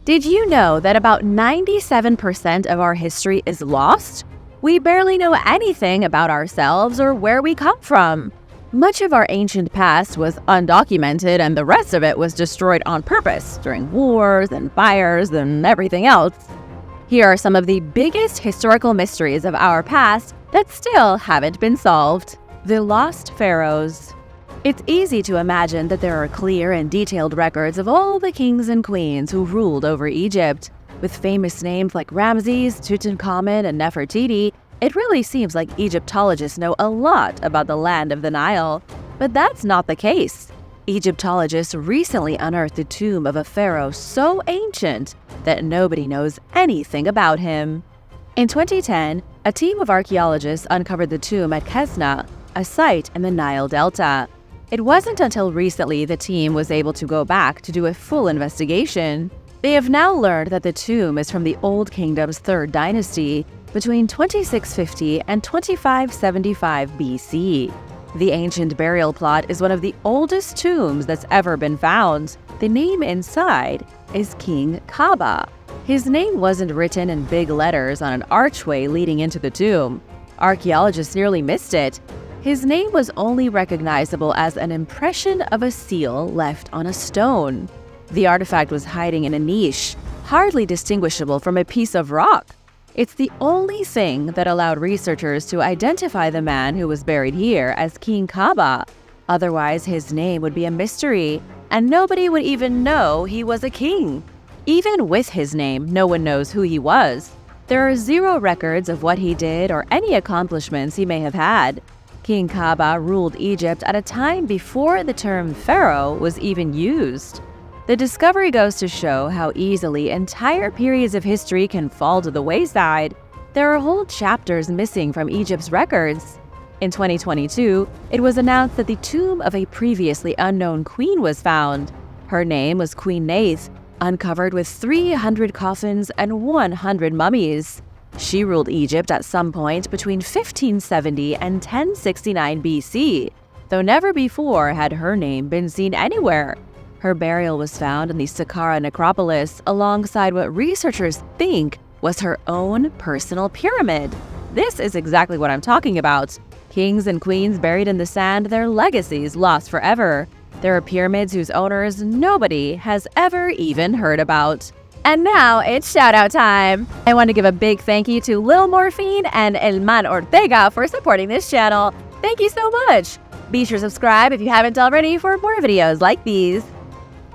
Did you know that about 97% of our history is lost? We barely know anything about ourselves or where we come from. Much of our ancient past was undocumented, and the rest of it was destroyed on purpose during wars and fires and everything else. Here are some of the biggest historical mysteries of our past that still haven't been solved. The Lost Pharaohs. It's easy to imagine that there are clear and detailed records of all the kings and queens who ruled over Egypt. With famous names like Ramses, Tutankhamun, and Nefertiti, it really seems like Egyptologists know a lot about the land of the Nile. But that's not the case. Egyptologists recently unearthed the tomb of a pharaoh so ancient that nobody knows anything about him. In 2010, a team of archaeologists uncovered the tomb at Kesna, a site in the Nile Delta. It wasn't until recently the team was able to go back to do a full investigation. They have now learned that the tomb is from the Old Kingdom's 3rd dynasty, between 2650 and 2575 BC. The ancient burial plot is one of the oldest tombs that's ever been found. The name inside is King Kaba. His name wasn't written in big letters on an archway leading into the tomb. Archaeologists nearly missed it. His name was only recognizable as an impression of a seal left on a stone. The artifact was hiding in a niche, hardly distinguishable from a piece of rock. It's the only thing that allowed researchers to identify the man who was buried here as King Kaba. Otherwise, his name would be a mystery, and nobody would even know he was a king. Even with his name, no one knows who he was. There are zero records of what he did or any accomplishments he may have had. King Kaba ruled Egypt at a time before the term pharaoh was even used. The discovery goes to show how easily entire periods of history can fall to the wayside. There are whole chapters missing from Egypt's records. In 2022, it was announced that the tomb of a previously unknown queen was found. Her name was Queen Neith, uncovered with 300 coffins and 100 mummies. She ruled Egypt at some point between 1570 and 1069 BC, though never before had her name been seen anywhere. Her burial was found in the Saqqara necropolis alongside what researchers think was her own personal pyramid. This is exactly what I'm talking about. Kings and queens buried in the sand, their legacies lost forever. There are pyramids whose owners nobody has ever even heard about. And now it's shout-out time! I want to give a big thank you to Lil Morphine and Elman Ortega for supporting this channel. Thank you so much! Be sure to subscribe if you haven't already for more videos like these.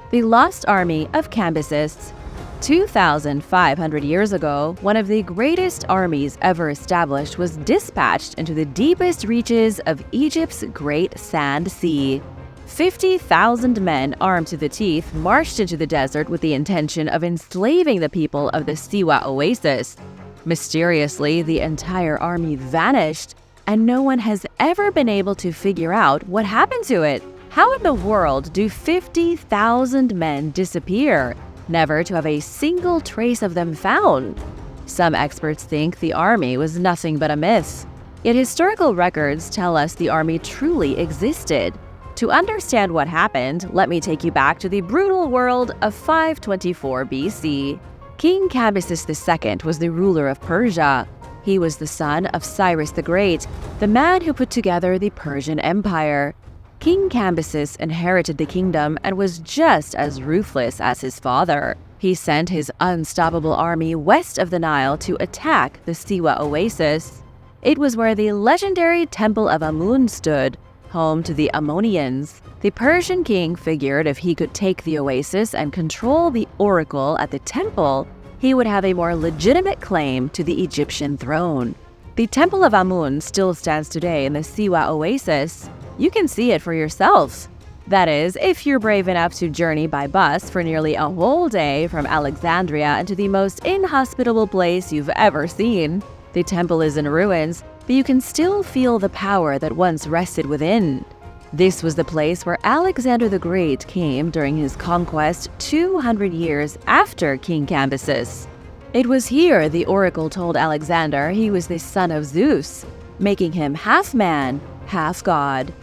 The Lost Army of Cambyses. 2,500 years ago, one of the greatest armies ever established was dispatched into the deepest reaches of Egypt's Great Sand Sea. 50,000 men armed to the teeth marched into the desert with the intention of enslaving the people of the Siwa oasis. Mysteriously, the entire army vanished, and no one has ever been able to figure out what happened to it. How in the world do 50,000 men disappear, never to have a single trace of them found? Some experts think the army was nothing but a myth. Yet historical records tell us the army truly existed. To understand what happened, let me take you back to the brutal world of 524 BC. King Cambyses II was the ruler of Persia. He was the son of Cyrus the Great, the man who put together the Persian Empire. King Cambyses inherited the kingdom and was just as ruthless as his father. He sent his unstoppable army west of the Nile to attack the Siwa oasis. It was where the legendary Temple of Amun stood, home to the Ammonians. The Persian king figured if he could take the oasis and control the oracle at the temple, he would have a more legitimate claim to the Egyptian throne. The Temple of Amun still stands today in the Siwa oasis. You can see it for yourself. That is, if you're brave enough to journey by bus for nearly a whole day from Alexandria into the most inhospitable place you've ever seen. The temple is in ruins, but you can still feel the power that once rested within. This was the place where Alexander the Great came during his conquest 200 years after King Cambyses. It was here the oracle told Alexander he was the son of Zeus, making him half man, half god.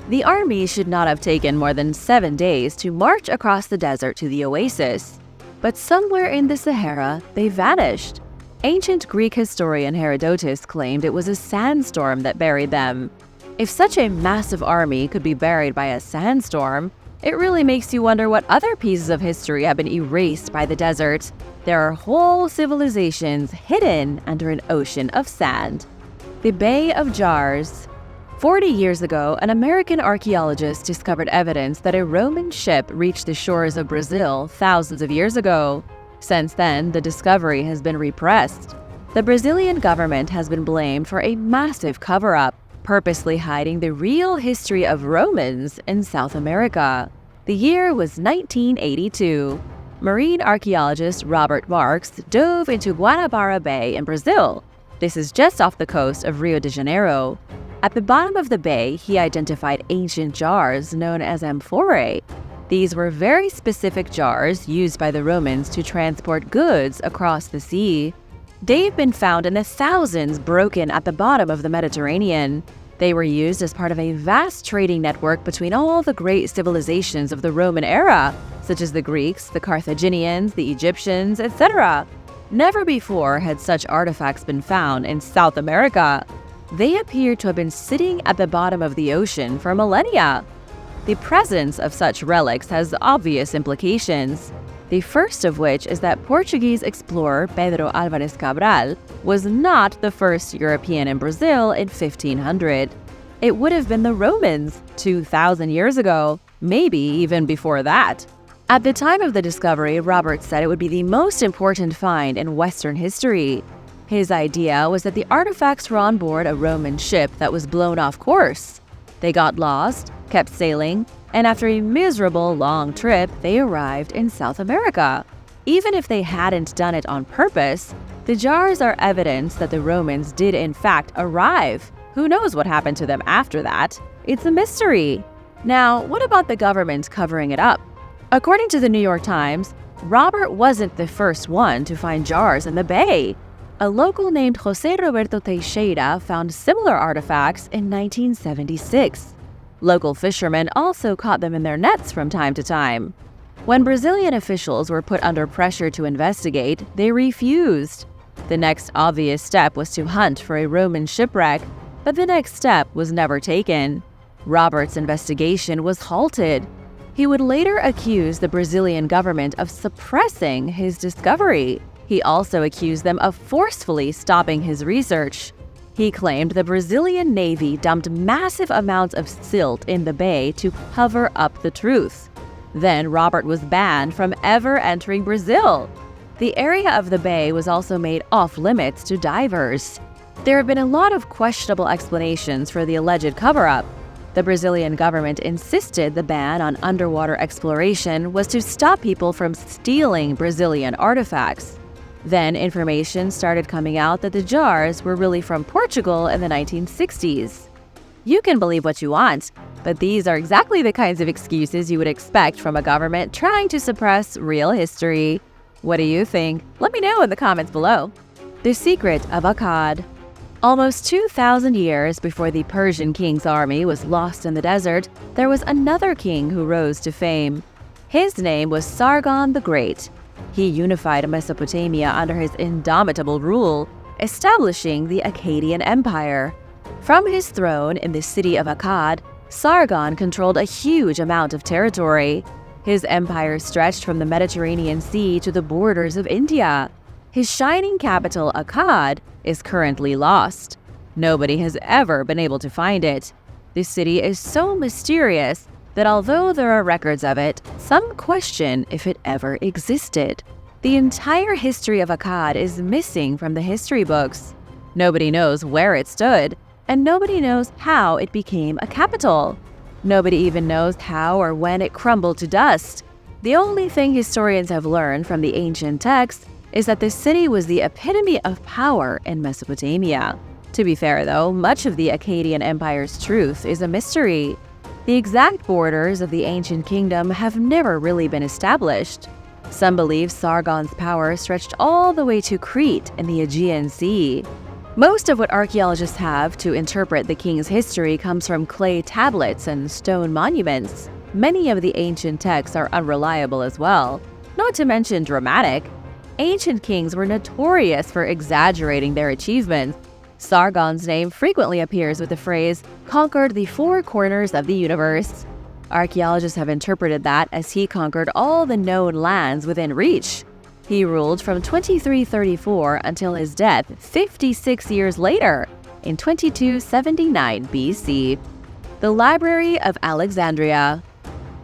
The army should not have taken more than 7 days to march across the desert to the oasis. But somewhere in the Sahara, they vanished. Ancient Greek historian Herodotus claimed it was a sandstorm that buried them. If such a massive army could be buried by a sandstorm, it really makes you wonder what other pieces of history have been erased by the desert. There are whole civilizations hidden under an ocean of sand. The Bay of Jars. 40 years ago, an American archaeologist discovered evidence that a Roman ship reached the shores of Brazil thousands of years ago. Since then, the discovery has been repressed. The Brazilian government has been blamed for a massive cover-up, purposely hiding the real history of Romans in South America. The year was 1982. Marine archaeologist Robert Marks dove into Guanabara Bay in Brazil. This is just off the coast of Rio de Janeiro. At the bottom of the bay, he identified ancient jars known as amphorae. These were very specific jars used by the Romans to transport goods across the sea. They've been found in the thousands broken at the bottom of the Mediterranean. They were used as part of a vast trading network between all the great civilizations of the Roman era, such as the Greeks, the Carthaginians, the Egyptians, etc. Never before had such artifacts been found in South America. They appear to have been sitting at the bottom of the ocean for millennia. The presence of such relics has obvious implications. The first of which is that Portuguese explorer Pedro Álvares Cabral was not the first European in Brazil in 1500. It would have been the Romans 2,000 years ago, maybe even before that. At the time of the discovery, Robert said it would be the most important find in Western history. His idea was that the artifacts were on board a Roman ship that was blown off course. They got lost, kept sailing, and after a miserable long trip, they arrived in South America. Even if they hadn't done it on purpose, the jars are evidence that the Romans did in fact arrive. Who knows what happened to them after that? It's a mystery. Now, what about the government covering it up? According to the New York Times, Robert wasn't the first one to find jars in the bay. A local named José Roberto Teixeira found similar artifacts in 1976. Local fishermen also caught them in their nets from time to time. When Brazilian officials were put under pressure to investigate, they refused. The next obvious step was to hunt for a Roman shipwreck, but the next step was never taken. Robert's investigation was halted. He would later accuse the Brazilian government of suppressing his discovery. He also accused them of forcefully stopping his research. He claimed the Brazilian Navy dumped massive amounts of silt in the bay to cover up the truth. Then Robert was banned from ever entering Brazil. The area of the bay was also made off-limits to divers. There have been a lot of questionable explanations for the alleged cover-up. The Brazilian government insisted the ban on underwater exploration was to stop people from stealing Brazilian artifacts. Then information started coming out that the jars were really from Portugal in the 1960s. You can believe what you want, but these are exactly the kinds of excuses you would expect from a government trying to suppress real history. What do you think? Let me know in the comments below. The Secret of Akkad. Almost 2,000 years before the Persian king's army was lost in the desert, there was another king who rose to fame. His name was Sargon the Great. He unified Mesopotamia under his indomitable rule, establishing the Akkadian Empire. From his throne in the city of Akkad, Sargon controlled a huge amount of territory. His empire stretched from the Mediterranean Sea to the borders of India. His shining capital, Akkad, is currently lost. Nobody has ever been able to find it. This city is so mysterious that although there are records of it, some question if it ever existed. The entire history of Akkad is missing from the history books. Nobody knows where it stood, and nobody knows how it became a capital. Nobody even knows how or when it crumbled to dust. The only thing historians have learned from the ancient texts is that the city was the epitome of power in Mesopotamia. To be fair though, much of the Akkadian Empire's truth is a mystery. The exact borders of the ancient kingdom have never really been established. Some believe Sargon's power stretched all the way to Crete in the Aegean Sea. Most of what archaeologists have to interpret the king's history comes from clay tablets and stone monuments. Many of the ancient texts are unreliable as well. not to mention dramatic. Ancient kings were notorious for exaggerating their achievements. Sargon's name frequently appears with the phrase, "conquered the four corners of the universe." Archaeologists have interpreted that as he conquered all the known lands within reach. He ruled from 2334 until his death 56 years later, in 2279 BC. The Library of Alexandria.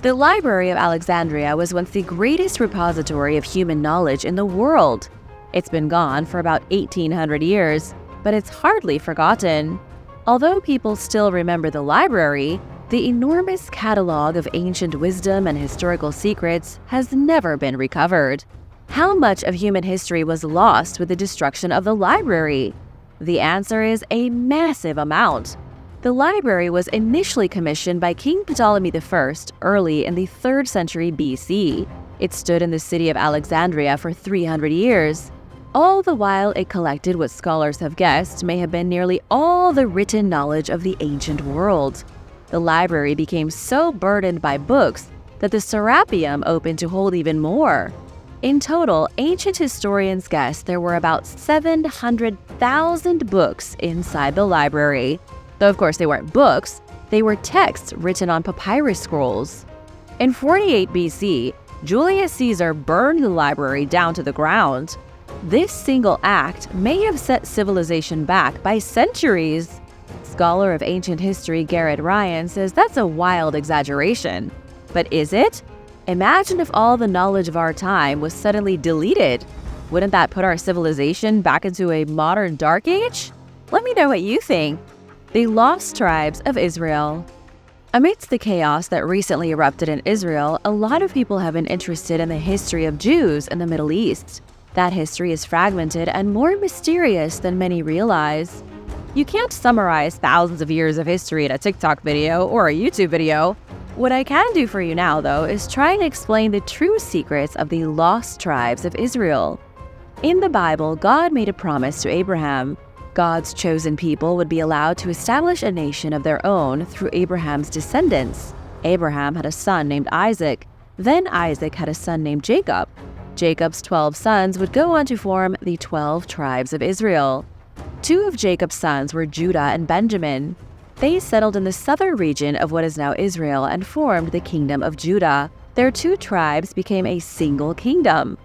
The Library of Alexandria was once the greatest repository of human knowledge in the world. It's been gone for about 1800 years, but it's hardly forgotten. Although people still remember the library, the enormous catalog of ancient wisdom and historical secrets has never been recovered. How much of human history was lost with the destruction of the library? The answer is a massive amount. The library was initially commissioned by King Ptolemy I early in the 3rd century BC. It stood in the city of Alexandria for 300 years. All the while it collected what scholars have guessed may have been nearly all the written knowledge of the ancient world. The library became so burdened by books that the Serapeum opened to hold even more. In total, ancient historians guess there were about 700,000 books inside the library. Though of course they weren't books, they were texts written on papyrus scrolls. In 48 BC, Julius Caesar burned the library down to the ground. This single act may have set civilization back by centuries. Scholar of ancient history Garrett Ryan says that's a wild exaggeration. But is it? Imagine if all the knowledge of our time was suddenly deleted. Wouldn't that put our civilization back into a modern dark age? Let me know what you think. The Lost Tribes of Israel. Amidst the chaos that recently erupted in Israel, a lot of people have been interested in the history of Jews in the Middle East. That history is fragmented and more mysterious than many realize. You can't summarize thousands of years of history in a TikTok video or a YouTube video. What I can do for you now, though, is try and explain the true secrets of the Lost Tribes of Israel. In the Bible, God made a promise to Abraham. God's chosen people would be allowed to establish a nation of their own through Abraham's descendants. Abraham had a son named Isaac. Then Isaac had a son named Jacob. Jacob's 12 sons would go on to form the 12 tribes of Israel. 2 of Jacob's sons were Judah and Benjamin. They settled in the southern region of what is now Israel and formed the Kingdom of Judah. Their 2 tribes became a single kingdom.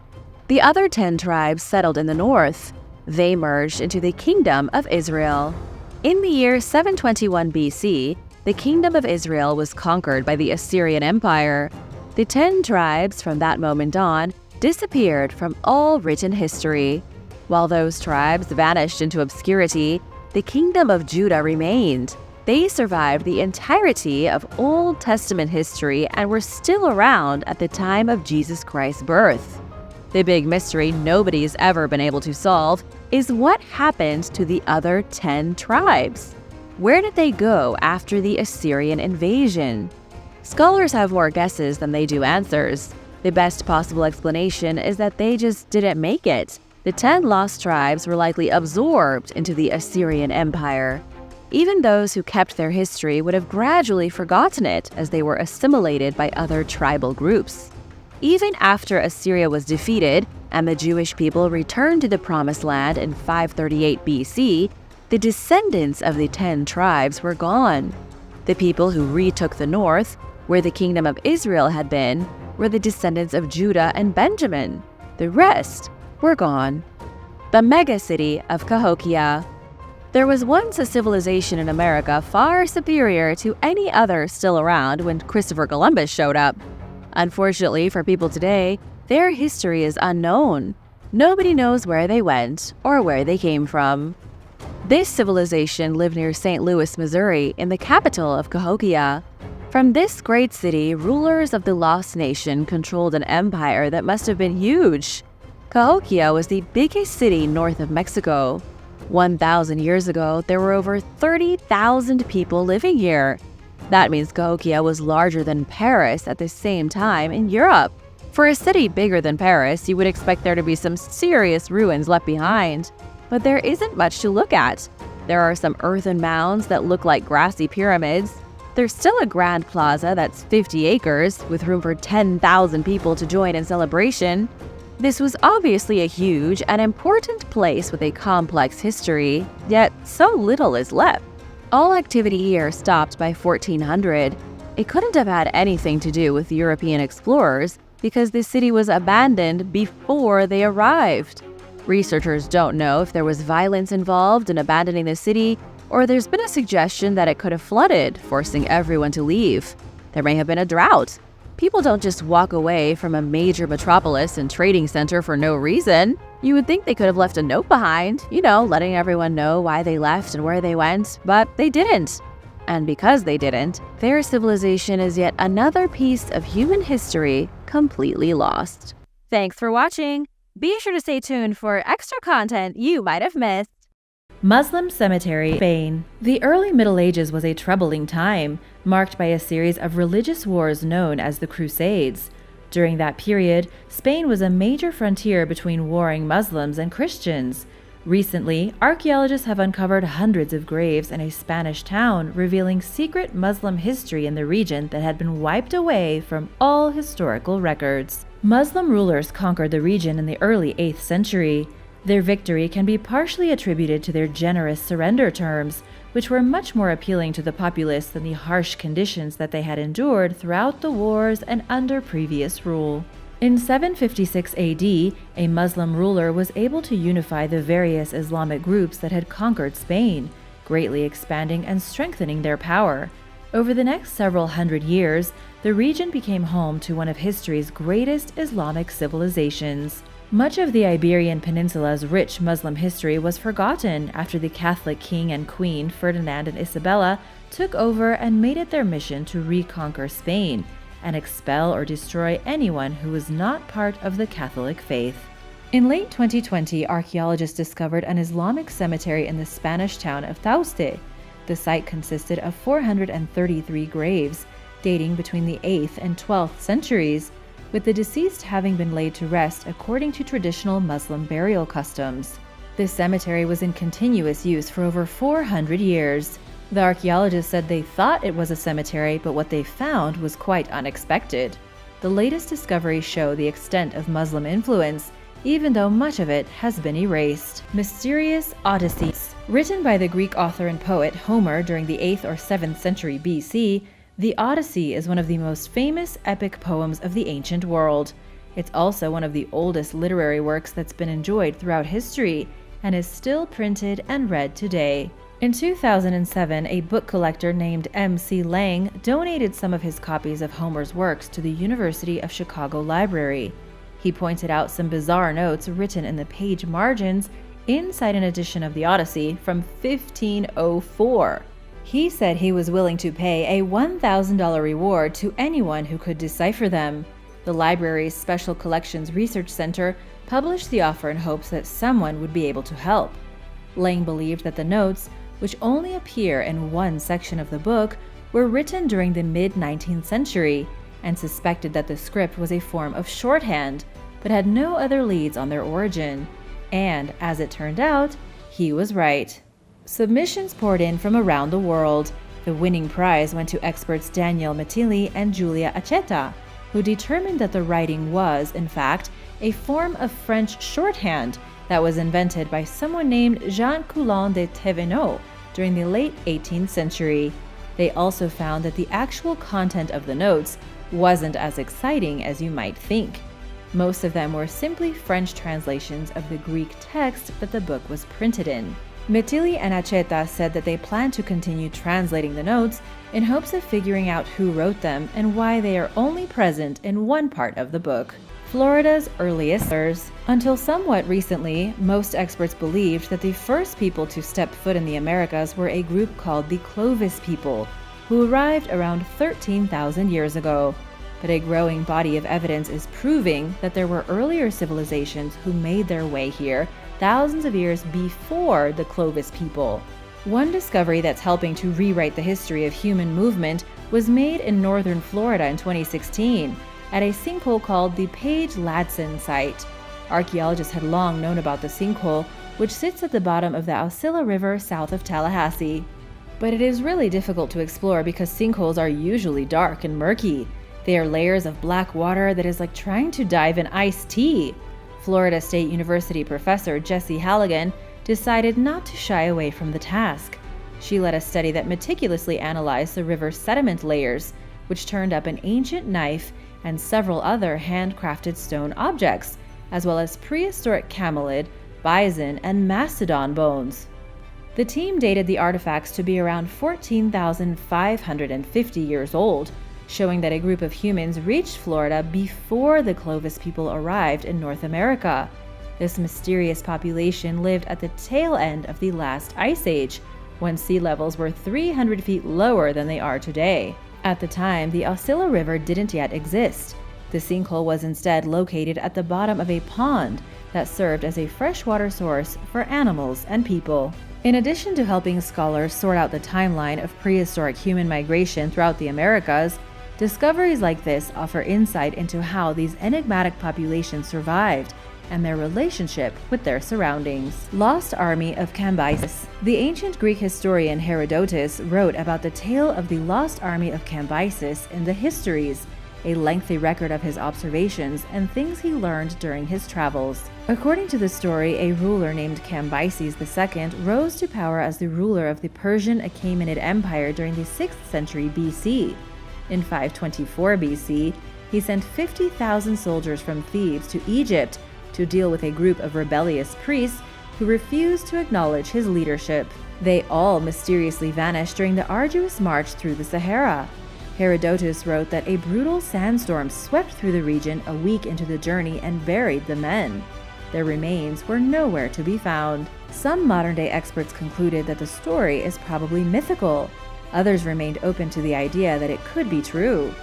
The other 10 tribes settled in the north. They merged into the Kingdom of Israel. In the year 721 BC, the Kingdom of Israel was conquered by the Assyrian Empire. The 10 tribes from that moment on disappeared from all written history. While those tribes vanished into obscurity, the Kingdom of Judah remained. They survived the entirety of Old Testament history and were still around at the time of Jesus Christ's birth. The big mystery nobody's ever been able to solve is what happened to the other 10 tribes. Where did they go after the Assyrian invasion? Scholars have more guesses than they do answers. The best possible explanation is that they just didn't make it. The 10 lost tribes were likely absorbed into the Assyrian Empire. Even those who kept their history would have gradually forgotten it as they were assimilated by other tribal groups. Even after Assyria was defeated and the Jewish people returned to the Promised Land in 538 BC, the descendants of the 10 tribes were gone. The people who retook the north, where the Kingdom of Israel had been, were the descendants of Judah and Benjamin. The rest were gone. The megacity of Cahokia. There was once a civilization in America far superior to any other still around when Christopher Columbus showed up. Unfortunately for people today, their history is unknown. Nobody knows where they went or where they came from. This civilization lived near St. Louis, Missouri, in the capital of Cahokia. From this great city, rulers of the Lost Nation controlled an empire that must have been huge. Cahokia was the biggest city north of Mexico. 1,000 years ago, there were over 30,000 people living here. That means Cahokia was larger than Paris at the same time in Europe. For a city bigger than Paris, you would expect there to be some serious ruins left behind. But there isn't much to look at. There are some earthen mounds that look like grassy pyramids. There's still a grand plaza that's 50 acres, with room for 10,000 people to join in celebration. This was obviously a huge and important place with a complex history, yet so little is left. All activity here stopped by 1400. It couldn't have had anything to do with European explorers because the city was abandoned before they arrived. Researchers don't know if there was violence involved in abandoning the city, or there's been a suggestion that it could have flooded, forcing everyone to leave. There may have been a drought. People don't just walk away from a major metropolis and trading center for no reason. You would think they could have left a note behind, letting everyone know why they left and where they went, but they didn't. And because they didn't, their civilization is yet another piece of human history completely lost. Thanks for watching. Be sure to stay tuned for extra content you might have missed. Muslim Cemetery, Spain. The early Middle Ages was a troubling time, marked by a series of religious wars known as the Crusades. During that period, Spain was a major frontier between warring Muslims and Christians. Recently, archaeologists have uncovered hundreds of graves in a Spanish town, revealing secret Muslim history in the region that had been wiped away from all historical records. Muslim rulers conquered the region in the early 8th century. Their victory can be partially attributed to their generous surrender terms, which were much more appealing to the populace than the harsh conditions that they had endured throughout the wars and under previous rule. In 756 AD, a Muslim ruler was able to unify the various Islamic groups that had conquered Spain, greatly expanding and strengthening their power. Over the next several hundred years, the region became home to one of history's greatest Islamic civilizations. Much of the Iberian Peninsula's rich Muslim history was forgotten after the Catholic king and queen Ferdinand and Isabella took over and made it their mission to reconquer Spain and expel or destroy anyone who was not part of the Catholic faith. In late 2020, archaeologists discovered an Islamic cemetery in the Spanish town of Tauste. The site consisted of 433 graves, dating between the 8th and 12th centuries, with the deceased having been laid to rest according to traditional Muslim burial customs. This cemetery was in continuous use for over 400 years. The archaeologists said they thought it was a cemetery, but what they found was quite unexpected. The latest discoveries show the extent of Muslim influence, even though much of it has been erased. Mysterious Odyssey. Written by the Greek author and poet Homer during the 8th or 7th century BC, the Odyssey is one of the most famous epic poems of the ancient world. It's also one of the oldest literary works that's been enjoyed throughout history and is still printed and read today. In 2007, a book collector named M.C. Lang donated some of his copies of Homer's works to the University of Chicago Library. He pointed out some bizarre notes written in the page margins inside an edition of the Odyssey from 1504. He said he was willing to pay a $1,000 reward to anyone who could decipher them. The library's Special Collections Research Center published the offer in hopes that someone would be able to help. Lang believed that the notes, which only appear in one section of the book, were written during the mid-19th century, and suspected that the script was a form of shorthand, but had no other leads on their origin. And, as it turned out, he was right. Submissions poured in from around the world. The winning prize went to experts Daniel Metilli and Julia Aceta, who determined that the writing was, in fact, a form of French shorthand that was invented by someone named Jean Coulon de Thévenot during the late 18th century. They also found that the actual content of the notes wasn't as exciting as you might think. Most of them were simply French translations of the Greek text that the book was printed in. Metilli and Aceta said that they plan to continue translating the notes in hopes of figuring out who wrote them and why they are only present in one part of the book. Florida's earliest settlers. Until somewhat recently, most experts believed that the first people to step foot in the Americas were a group called the Clovis people, who arrived around 13,000 years ago. But a growing body of evidence is proving that there were earlier civilizations who made their way here thousands of years before the Clovis people. One discovery that's helping to rewrite the history of human movement was made in northern Florida in 2016 at a sinkhole called the Page-Ladson site. Archaeologists had long known about the sinkhole, which sits at the bottom of the Aucilla River south of Tallahassee. But it is really difficult to explore because sinkholes are usually dark and murky. They are layers of black water that is like trying to dive in iced tea. Florida State University professor Jessie Halligan decided not to shy away from the task. She led a study that meticulously analyzed the river's sediment layers, which turned up an ancient knife and several other handcrafted stone objects, as well as prehistoric camelid, bison, and mastodon bones. The team dated the artifacts to be around 14,550 years old, showing that a group of humans reached Florida before the Clovis people arrived in North America. This mysterious population lived at the tail end of the last ice age, when sea levels were 300 feet lower than they are today. At the time, the Atilla River didn't yet exist. The sinkhole was instead located at the bottom of a pond that served as a freshwater source for animals and people. In addition to helping scholars sort out the timeline of prehistoric human migration throughout the Americas, discoveries like this offer insight into how these enigmatic populations survived and their relationship with their surroundings. Lost Army of Cambyses. The ancient Greek historian Herodotus wrote about the tale of the Lost Army of Cambyses in the Histories, a lengthy record of his observations and things he learned during his travels. According to the story, a ruler named Cambyses II rose to power as the ruler of the Persian Achaemenid Empire during the 6th century BC. In 524 BC, he sent 50,000 soldiers from Thebes to Egypt to deal with a group of rebellious priests who refused to acknowledge his leadership. They all mysteriously vanished during the arduous march through the Sahara. Herodotus wrote that a brutal sandstorm swept through the region a week into the journey and buried the men. Their remains were nowhere to be found. Some modern-day experts concluded that the story is probably mythical. Others remained open to the idea that it could be true.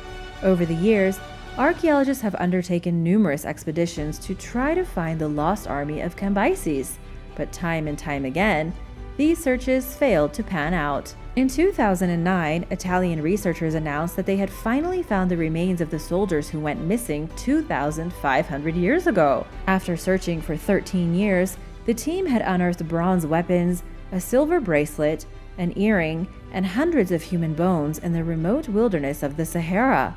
Over the years, archaeologists have undertaken numerous expeditions to try to find the lost army of Cambyses, but time and time again, these searches failed to pan out. In 2009, Italian researchers announced that they had finally found the remains of the soldiers who went missing 2,500 years ago. After searching for 13 years, the team had unearthed bronze weapons, a silver bracelet, an earring, and hundreds of human bones in the remote wilderness of the Sahara.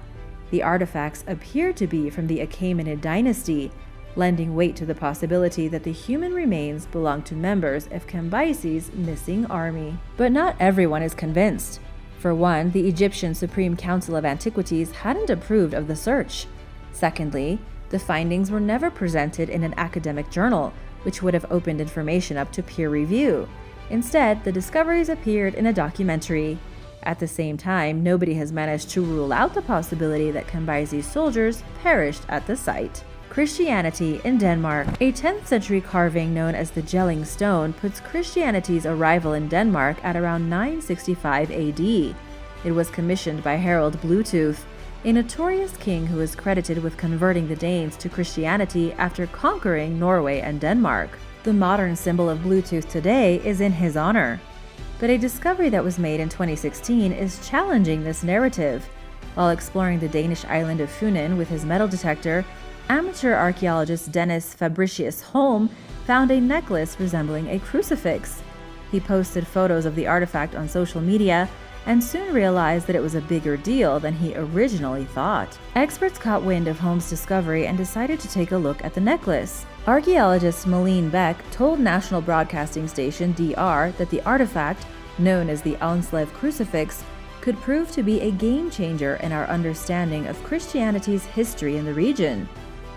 The artifacts appear to be from the Achaemenid dynasty, lending weight to the possibility that the human remains belong to members of Cambyses' missing army. But not everyone is convinced. For one, the Egyptian Supreme Council of Antiquities hadn't approved of the search. Secondly, the findings were never presented in an academic journal, which would have opened information up to peer review. Instead, the discoveries appeared in a documentary. At the same time, nobody has managed to rule out the possibility that Cambyses soldiers perished at the site. Christianity in Denmark. A 10th century carving known as the Jelling Stone puts Christianity's arrival in Denmark at around 965 AD. It was commissioned by Harald Bluetooth, a notorious king who is credited with converting the Danes to Christianity after conquering Norway and Denmark. The modern symbol of Bluetooth today is in his honor. But a discovery that was made in 2016 is challenging this narrative. While exploring the Danish island of Funen with his metal detector, amateur archaeologist Dennis Fabricius Holm found a necklace resembling a crucifix. He posted photos of the artifact on social media and soon realized that it was a bigger deal than he originally thought. Experts caught wind of Holm's discovery and decided to take a look at the necklace. Archaeologist Malene Beck told national broadcasting station DR that the artifact, known as the Alnslev crucifix, could prove to be a game-changer in our understanding of Christianity's history in the region.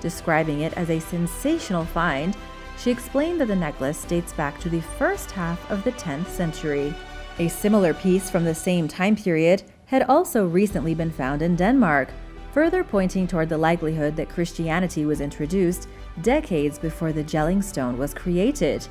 Describing it as a sensational find, she explained that the necklace dates back to the first half of the 10th century. A similar piece from the same time period had also recently been found in Denmark, further pointing toward the likelihood that Christianity was introduced decades before the Jelling Stone was created.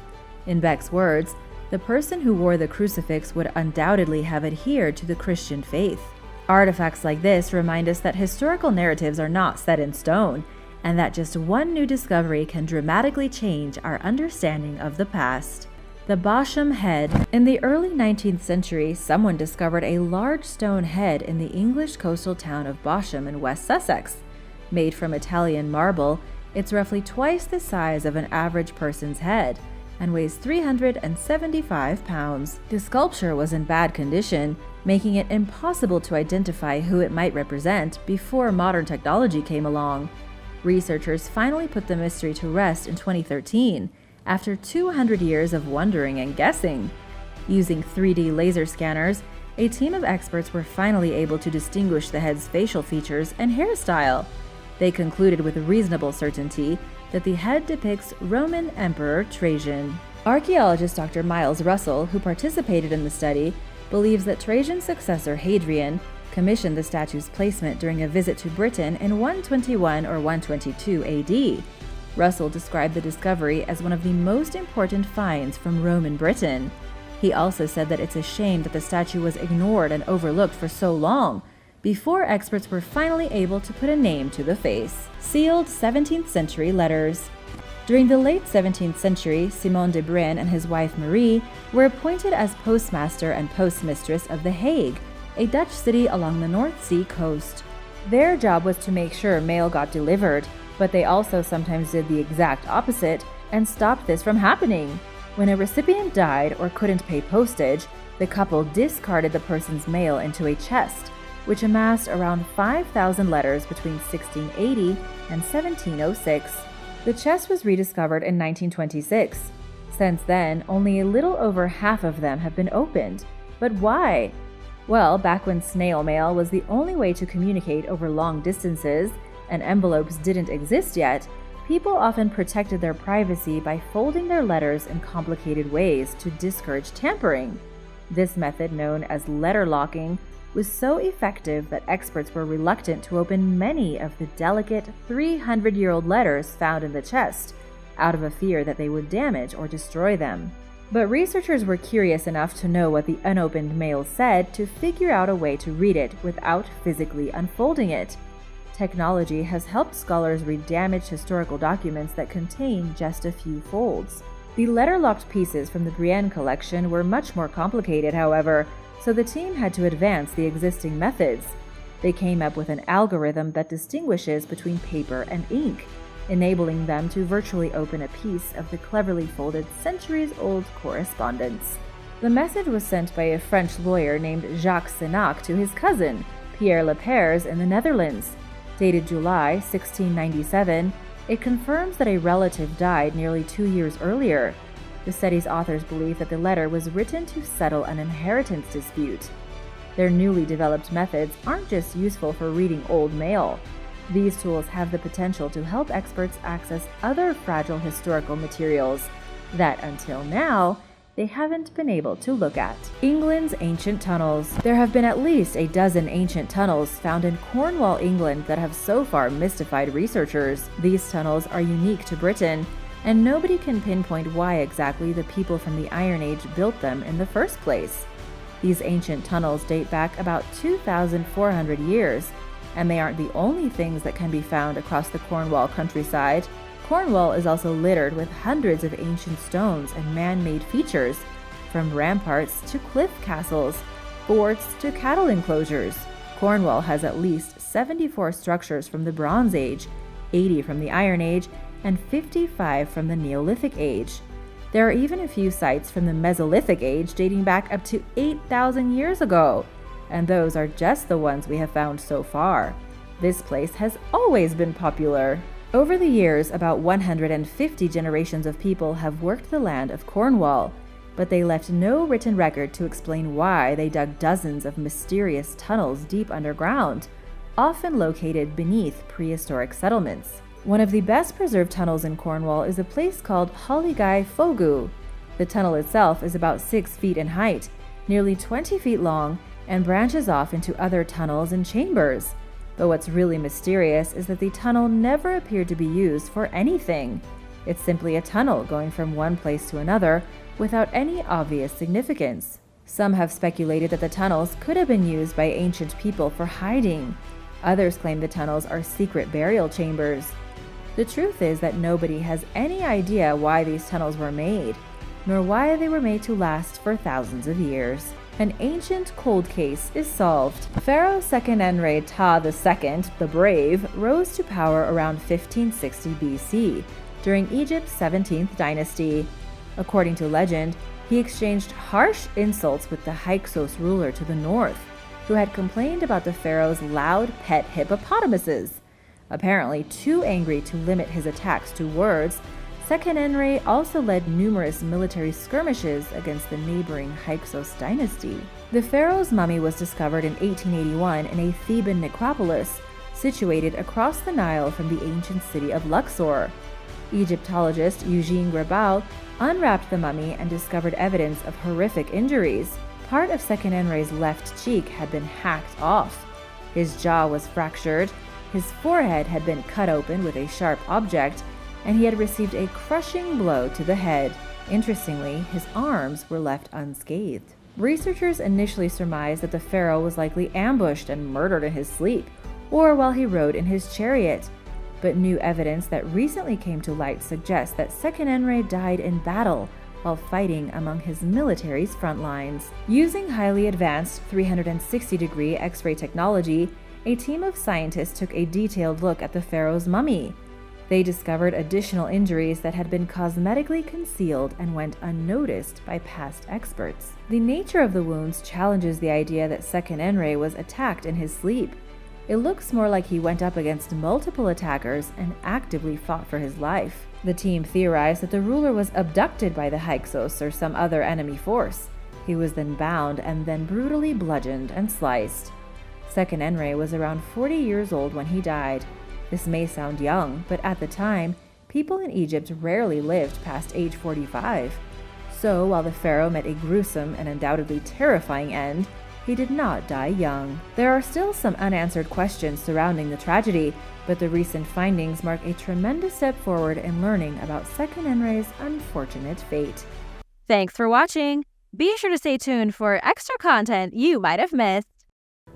In Beck's words, the person who wore the crucifix would undoubtedly have adhered to the Christian faith. Artifacts like this remind us that historical narratives are not set in stone, and that just one new discovery can dramatically change our understanding of the past. The Bosam Head. In the early 19th century, someone discovered a large stone head in the English coastal town of Bosam in West Sussex. Made from Italian marble, it's roughly twice the size of an average person's head, and weighs 375 pounds. The sculpture was in bad condition, making it impossible to identify who it might represent before modern technology came along. Researchers finally put the mystery to rest in 2013, after 200 years of wondering and guessing. Using 3D laser scanners, a team of experts were finally able to distinguish the head's facial features and hairstyle. They concluded with reasonable certainty that the head depicts Roman Emperor Trajan. Archaeologist Dr. Miles Russell, who participated in the study, believes that Trajan's successor Hadrian commissioned the statue's placement during a visit to Britain in 121 or 122 AD. Russell described the discovery as one of the most important finds from Roman Britain. He also said that it's a shame that the statue was ignored and overlooked for so long, before experts were finally able to put a name to the face. Sealed 17th century letters. During the late 17th century, Simon de Brienne and his wife Marie were appointed as postmaster and postmistress of The Hague, a Dutch city along the North Sea coast. Their job was to make sure mail got delivered, but they also sometimes did the exact opposite and stopped this from happening. When a recipient died or couldn't pay postage, the couple discarded the person's mail into a chest, which amassed around 5,000 letters between 1680 and 1706. The chest was rediscovered in 1926. Since then, only a little over half of them have been opened. But why? Well, back when snail mail was the only way to communicate over long distances and envelopes didn't exist yet, people often protected their privacy by folding their letters in complicated ways to discourage tampering. This method, known as letter locking, was so effective that experts were reluctant to open many of the delicate 300-year-old letters found in the chest, out of a fear that they would damage or destroy them. But researchers were curious enough to know what the unopened mail said to figure out a way to read it without physically unfolding it. Technology has helped scholars read damaged historical documents that contain just a few folds. The letter-locked pieces from the Brienne collection were much more complicated, however, so the team had to advance the existing methods. They came up with an algorithm that distinguishes between paper and ink, enabling them to virtually open a piece of the cleverly folded centuries-old correspondence. The message was sent by a French lawyer named Jacques Sénac to his cousin, Pierre Lepers, in the Netherlands. Dated July 1697, it confirms that a relative died nearly 2 years earlier. The study's authors believe that the letter was written to settle an inheritance dispute. Their newly developed methods aren't just useful for reading old mail. These tools have the potential to help experts access other fragile historical materials that, until now, they haven't been able to look at. England's ancient tunnels. There have been at least a dozen ancient tunnels found in Cornwall, England that have so far mystified researchers. These tunnels are unique to Britain, and nobody can pinpoint why exactly the people from the Iron Age built them in the first place. These ancient tunnels date back about 2,400 years, and they aren't the only things that can be found across the Cornwall countryside. Cornwall is also littered with hundreds of ancient stones and man-made features, from ramparts to cliff castles, forts to cattle enclosures. Cornwall has at least 74 structures from the Bronze Age, 80 from the Iron Age, and 55 from the Neolithic Age. There are even a few sites from the Mesolithic Age dating back up to 8,000 years ago, and those are just the ones we have found so far. This place has always been popular. Over the years, about 150 generations of people have worked the land of Cornwall, but they left no written record to explain why they dug dozens of mysterious tunnels deep underground, often located beneath prehistoric settlements. One of the best preserved tunnels in Cornwall is a place called Hollyguy Fogu. The tunnel itself is about 6 feet in height, nearly 20 feet long, and branches off into other tunnels and chambers. But what's really mysterious is that the tunnel never appeared to be used for anything. It's simply a tunnel going from one place to another without any obvious significance. Some have speculated that the tunnels could have been used by ancient people for hiding. Others claim the tunnels are secret burial chambers. The truth is that nobody has any idea why these tunnels were made, nor why they were made to last for thousands of years. An ancient cold case is solved. Pharaoh II Enre-Ta II, the Brave, rose to power around 1560 BC, during Egypt's 17th dynasty. According to legend, he exchanged harsh insults with the Hyksos ruler to the north, who had complained about the pharaoh's loud pet hippopotamuses. Apparently too angry to limit his attacks to words, Seqenenre also led numerous military skirmishes against the neighboring Hyksos dynasty. The pharaoh's mummy was discovered in 1881 in a Theban necropolis, situated across the Nile from the ancient city of Luxor. Egyptologist Eugene Grebau unwrapped the mummy and discovered evidence of horrific injuries. Part of Seqenenre's left cheek had been hacked off. His jaw was fractured, his forehead had been cut open with a sharp object, and he had received a crushing blow to the head. Interestingly, his arms were left unscathed. Researchers initially surmised that the pharaoh was likely ambushed and murdered in his sleep, or while he rode in his chariot. But new evidence that recently came to light suggests that Seqenenre died in battle while fighting among his military's front lines. Using highly advanced 360-degree X-ray technology, a team of scientists took a detailed look at the pharaoh's mummy. They discovered additional injuries that had been cosmetically concealed and went unnoticed by past experts. The nature of the wounds challenges the idea that Seqenenre was attacked in his sleep. It looks more like he went up against multiple attackers and actively fought for his life. The team theorized that the ruler was abducted by the Hyksos or some other enemy force. He was then bound and then brutally bludgeoned and sliced. Seqenenre was around 40 years old when he died. This may sound young, but at the time, people in Egypt rarely lived past age 45. So while the pharaoh met a gruesome and undoubtedly terrifying end, he did not die young. There are still some unanswered questions surrounding the tragedy, but the recent findings mark a tremendous step forward in learning about Seqenenre's unfortunate fate. Thanks for watching. Be sure to stay tuned for extra content you might have missed.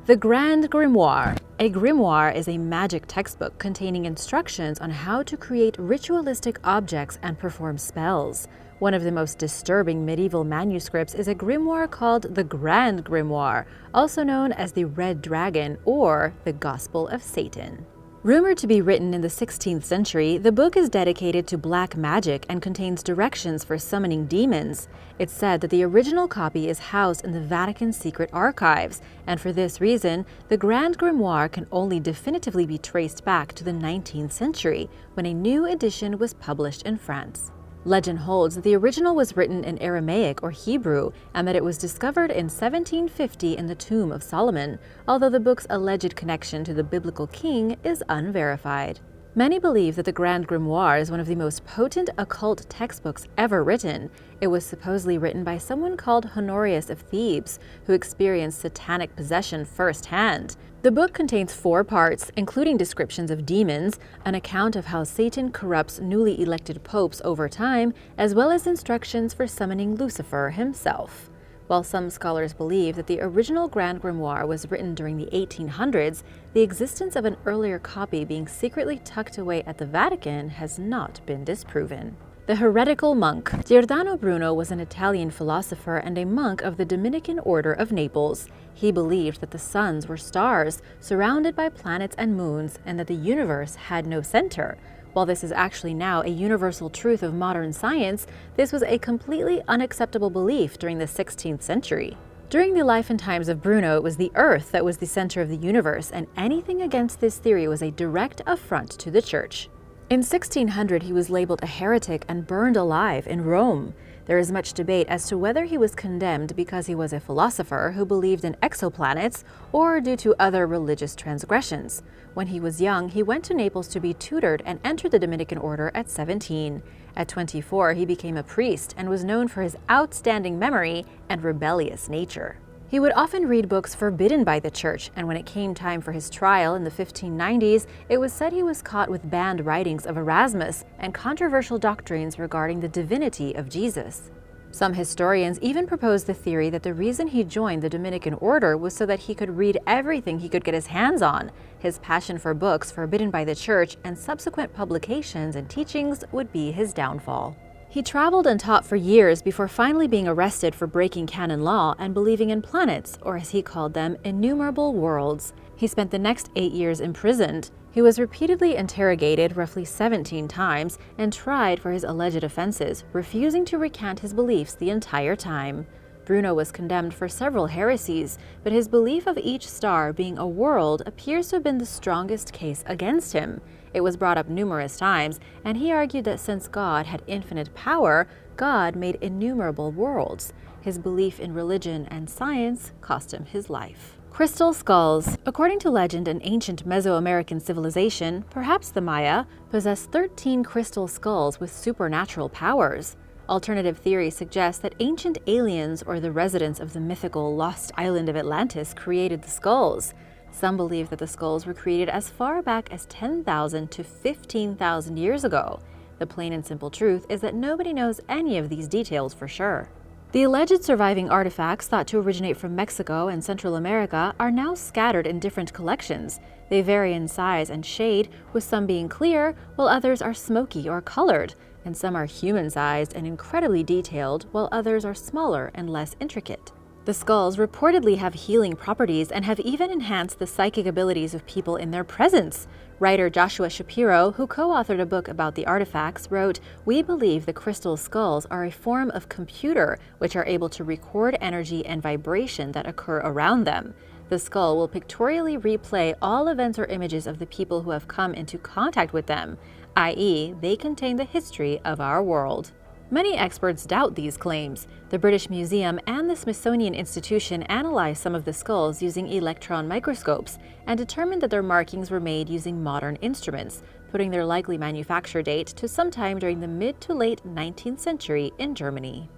The Grand Grimoire. A grimoire is a magic textbook containing instructions on how to create ritualistic objects and perform spells. One of the most disturbing medieval manuscripts is a grimoire called the Grand Grimoire, also known as the Red Dragon or the Gospel of Satan. Rumored to be written in the 16th century, the book is dedicated to black magic and contains directions for summoning demons. It's said that the original copy is housed in the Vatican's secret archives, and for this reason, the Grand Grimoire can only definitively be traced back to the 19th century, when a new edition was published in France. Legend holds that the original was written in Aramaic or Hebrew, and that it was discovered in 1750 in the tomb of Solomon, although the book's alleged connection to the biblical king is unverified. Many believe that the Grand Grimoire is one of the most potent occult textbooks ever written. It was supposedly written by someone called Honorius of Thebes, who experienced satanic possession firsthand. The book contains 4 parts, including descriptions of demons, an account of how Satan corrupts newly elected popes over time, as well as instructions for summoning Lucifer himself. While some scholars believe that the original Grand Grimoire was written during the 1800s, the existence of an earlier copy being secretly tucked away at the Vatican has not been disproven. The Heretical Monk. Giordano Bruno was an Italian philosopher and a monk of the Dominican Order of Naples. He believed that the suns were stars, surrounded by planets and moons, and that the universe had no center. While this is actually now a universal truth of modern science, this was a completely unacceptable belief during the 16th century. During the life and times of Bruno, it was the Earth that was the center of the universe, and anything against this theory was a direct affront to the Church. In 1600, he was labeled a heretic and burned alive in Rome. There is much debate as to whether he was condemned because he was a philosopher who believed in exoplanets or due to other religious transgressions. When he was young, he went to Naples to be tutored and entered the Dominican order at 17. At 24, he became a priest and was known for his outstanding memory and rebellious nature. He would often read books forbidden by the Church, and when it came time for his trial in the 1590s, it was said he was caught with banned writings of Erasmus and controversial doctrines regarding the divinity of Jesus. Some historians even propose the theory that the reason he joined the Dominican order was so that he could read everything he could get his hands on. His passion for books forbidden by the Church and subsequent publications and teachings would be his downfall. He traveled and taught for years before finally being arrested for breaking canon law and believing in planets, or as he called them, innumerable worlds. He spent the next 8 years imprisoned. He was repeatedly interrogated roughly 17 times and tried for his alleged offenses, refusing to recant his beliefs the entire time. Bruno was condemned for several heresies, but his belief of each star being a world appears to have been the strongest case against him. It was brought up numerous times, and he argued that since God had infinite power, God made innumerable worlds. His belief in religion and science cost him his life. Crystal skulls. According to legend and ancient Mesoamerican civilization, perhaps the Maya possessed 13 crystal skulls with supernatural powers. Alternative theories suggest that ancient aliens or the residents of the mythical lost island of Atlantis created the skulls. Some believe that the skulls were created as far back as 10,000 to 15,000 years ago. The plain and simple truth is that nobody knows any of these details for sure. The alleged surviving artifacts thought to originate from Mexico and Central America are now scattered in different collections. They vary in size and shade, with some being clear, while others are smoky or colored, and some are human-sized and incredibly detailed, while others are smaller and less intricate. The skulls reportedly have healing properties and have even enhanced the psychic abilities of people in their presence. Writer Joshua Shapiro, who co-authored a book about the artifacts, wrote, "We believe the crystal skulls are a form of computer which are able to record energy and vibration that occur around them. The skull will pictorially replay all events or images of the people who have come into contact with them, i.e., they contain the history of our world." Many experts doubt these claims. The British Museum and the Smithsonian Institution analyzed some of the skulls using electron microscopes and determined that their markings were made using modern instruments, putting their likely manufacture date to sometime during the mid to late 19th century in Germany.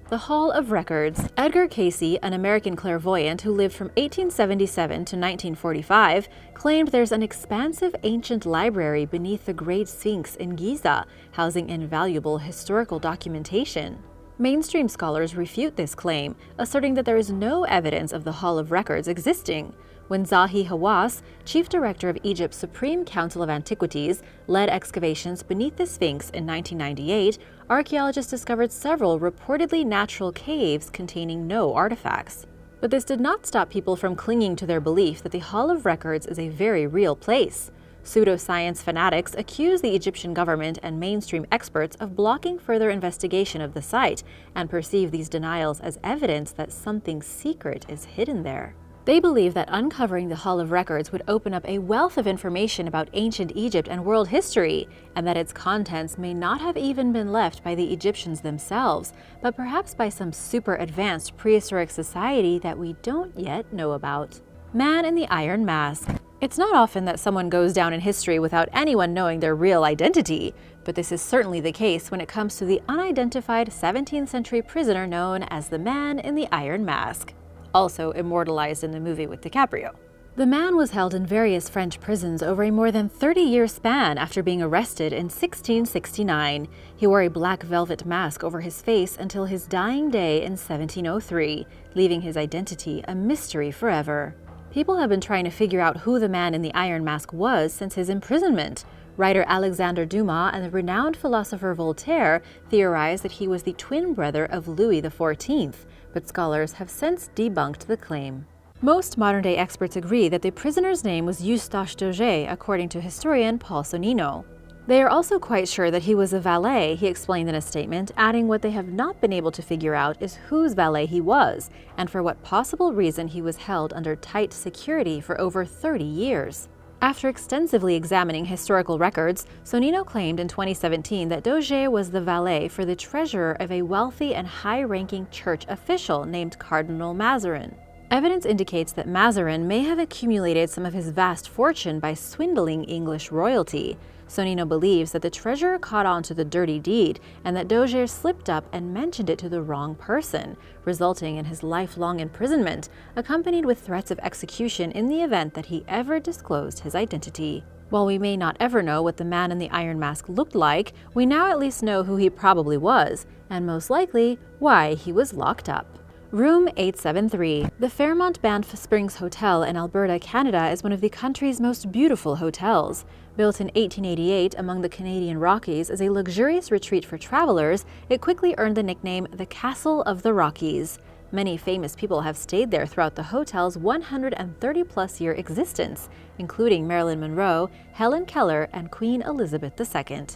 The Hall of Records. Edgar Cayce, an American clairvoyant who lived from 1877 to 1945, claimed there's an expansive ancient library beneath the Great Sphinx in Giza, housing invaluable historical documentation. Mainstream scholars refute this claim, asserting that there is no evidence of the Hall of Records existing. When Zahi Hawass, chief director of Egypt's Supreme Council of Antiquities, led excavations beneath the Sphinx in 1998, archaeologists discovered several reportedly natural caves containing no artifacts. But this did not stop people from clinging to their belief that the Hall of Records is a very real place. Pseudoscience fanatics accuse the Egyptian government and mainstream experts of blocking further investigation of the site and perceive these denials as evidence that something secret is hidden there. They believe that uncovering the Hall of Records would open up a wealth of information about ancient Egypt and world history, and that its contents may not have even been left by the Egyptians themselves, but perhaps by some super advanced prehistoric society that we don't yet know about. Man in the Iron Mask. It's not often that someone goes down in history without anyone knowing their real identity, but this is certainly the case when it comes to the unidentified 17th century prisoner known as the Man in the Iron Mask, also immortalized in the movie with DiCaprio. The man was held in various French prisons over a more than 30-year span after being arrested in 1669. He wore a black velvet mask over his face until his dying day in 1703, leaving his identity a mystery forever. People have been trying to figure out who the Man in the Iron Mask was since his imprisonment. Writer Alexandre Dumas and the renowned philosopher Voltaire theorized that he was the twin brother of Louis XIV, but scholars have since debunked the claim. Most modern-day experts agree that the prisoner's name was Eustache Dauger, according to historian Paul Sonino. They are also quite sure that he was a valet, he explained in a statement, adding what they have not been able to figure out is whose valet he was, and for what possible reason he was held under tight security for over 30 years. After extensively examining historical records, Sonino claimed in 2017 that Dauger was the valet for the treasurer of a wealthy and high-ranking church official named Cardinal Mazarin. Evidence indicates that Mazarin may have accumulated some of his vast fortune by swindling English royalty. Sonino believes that the treasurer caught on to the dirty deed and that Dauger slipped up and mentioned it to the wrong person, resulting in his lifelong imprisonment, accompanied with threats of execution in the event that he ever disclosed his identity. While we may not ever know what the Man in the Iron Mask looked like, we now at least know who he probably was, and most likely, why he was locked up. Room 873. The Fairmont Banff Springs Hotel in Alberta, Canada is one of the country's most beautiful hotels. Built in 1888 among the Canadian Rockies as a luxurious retreat for travelers, it quickly earned the nickname the Castle of the Rockies. Many famous people have stayed there throughout the hotel's 130-plus-year existence, including Marilyn Monroe, Helen Keller, and Queen Elizabeth II.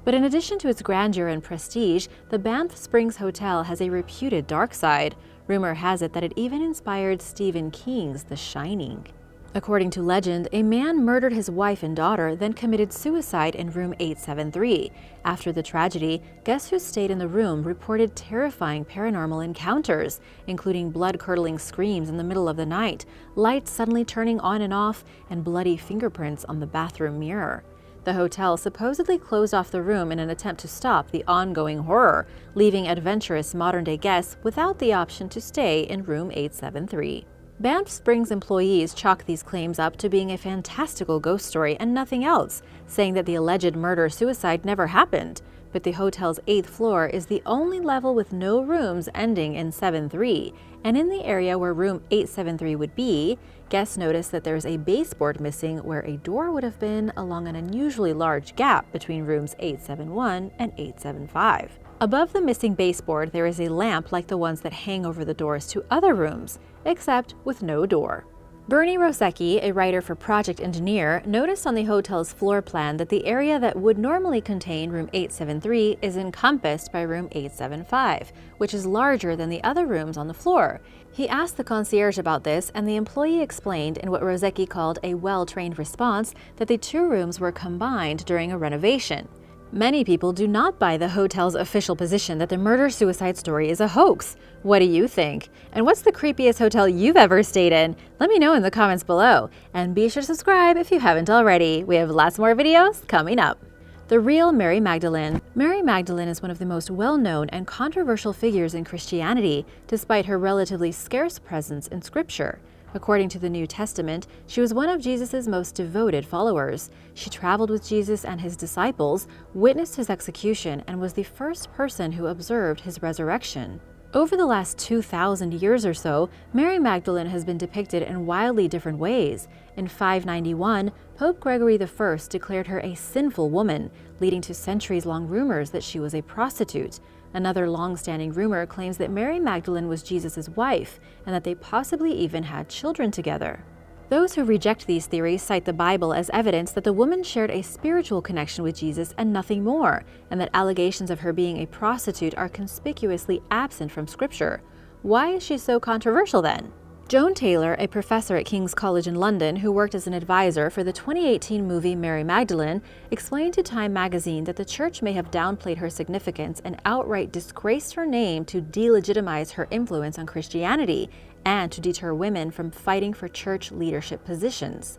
But in addition to its grandeur and prestige, the Banff Springs Hotel has a reputed dark side. Rumor has it that it even inspired Stephen King's The Shining. According to legend, a man murdered his wife and daughter, then committed suicide in room 873. After the tragedy, guests who stayed in the room reported terrifying paranormal encounters, including blood-curdling screams in the middle of the night, lights suddenly turning on and off, and bloody fingerprints on the bathroom mirror. The hotel supposedly closed off the room in an attempt to stop the ongoing horror, leaving adventurous modern-day guests without the option to stay in room 873. Banff Springs employees chalk these claims up to being a fantastical ghost story and nothing else, saying that the alleged murder-suicide never happened. But the hotel's 8th floor is the only level with no rooms ending in 73, and in the area where room 873 would be, guests notice that there's a baseboard missing where a door would have been along an unusually large gap between rooms 871 and 875. Above the missing baseboard, there is a lamp like the ones that hang over the doors to other rooms, except with no door. Bernie Rosecki, a writer for Project Engineer, noticed on the hotel's floor plan that the area that would normally contain room 873 is encompassed by room 875, which is larger than the other rooms on the floor. He asked the concierge about this, and the employee explained in what Rosecki called a well-trained response that the two rooms were combined during a renovation. Many people do not buy the hotel's official position that the murder-suicide story is a hoax. What do you think? And what's the creepiest hotel you've ever stayed in? Let me know in the comments below. And be sure to subscribe if you haven't already. We have lots more videos coming up. The real Mary Magdalene. Mary Magdalene is one of the most well-known and controversial figures in Christianity, despite her relatively scarce presence in Scripture. According to the New Testament, she was one of Jesus' most devoted followers. She traveled with Jesus and his disciples, witnessed his execution, and was the first person who observed his resurrection. Over the last 2,000 years or so, Mary Magdalene has been depicted in wildly different ways. In 591, Pope Gregory I declared her a sinful woman, leading to centuries-long rumors that she was a prostitute. Another long-standing rumor claims that Mary Magdalene was Jesus' wife, and that they possibly even had children together. Those who reject these theories cite the Bible as evidence that the woman shared a spiritual connection with Jesus and nothing more, and that allegations of her being a prostitute are conspicuously absent from Scripture. Why is she so controversial then? Joan Taylor, a professor at King's College in London who worked as an advisor for the 2018 movie Mary Magdalene, explained to Time magazine that the church may have downplayed her significance and outright disgraced her name to delegitimize her influence on Christianity and to deter women from fighting for church leadership positions.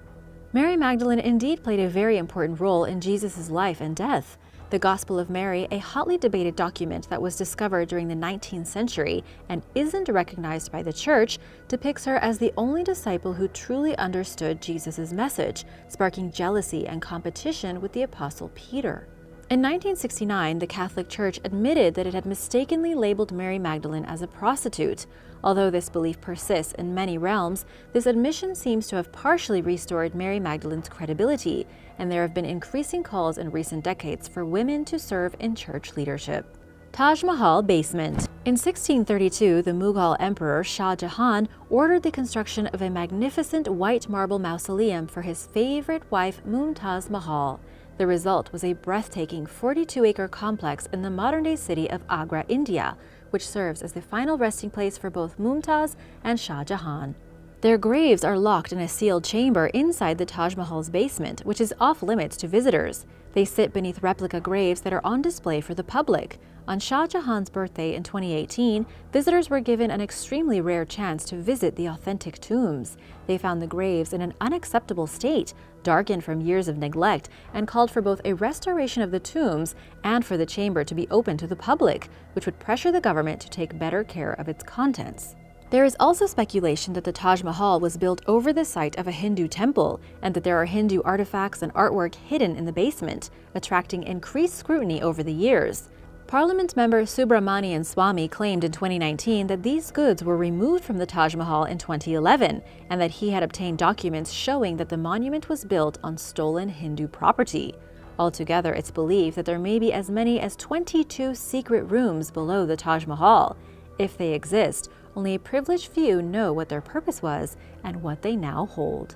Mary Magdalene indeed played a very important role in Jesus' life and death. The Gospel of Mary, a hotly debated document that was discovered during the 19th century and isn't recognized by the church, depicts her as the only disciple who truly understood Jesus' message, sparking jealousy and competition with the Apostle Peter. In 1969, the Catholic Church admitted that it had mistakenly labeled Mary Magdalene as a prostitute. Although this belief persists in many realms, this admission seems to have partially restored Mary Magdalene's credibility, and there have been increasing calls in recent decades for women to serve in church leadership. Taj Mahal Basement. In 1632, the Mughal Emperor Shah Jahan ordered the construction of a magnificent white marble mausoleum for his favorite wife Mumtaz Mahal. The result was a breathtaking 42-acre complex in the modern-day city of Agra, India, which serves as the final resting place for both Mumtaz and Shah Jahan. Their graves are locked in a sealed chamber inside the Taj Mahal's basement, which is off-limits to visitors. They sit beneath replica graves that are on display for the public. On Shah Jahan's birthday in 2018, visitors were given an extremely rare chance to visit the authentic tombs. They found the graves in an unacceptable state, darkened from years of neglect, and called for both a restoration of the tombs and for the chamber to be open to the public, which would pressure the government to take better care of its contents. There is also speculation that the Taj Mahal was built over the site of a Hindu temple, and that there are Hindu artifacts and artwork hidden in the basement, attracting increased scrutiny over the years. Parliament member Subramanian Swamy claimed in 2019 that these goods were removed from the Taj Mahal in 2011 and that he had obtained documents showing that the monument was built on stolen Hindu property. Altogether, it's believed that there may be as many as 22 secret rooms below the Taj Mahal. If they exist, only a privileged few know what their purpose was and what they now hold.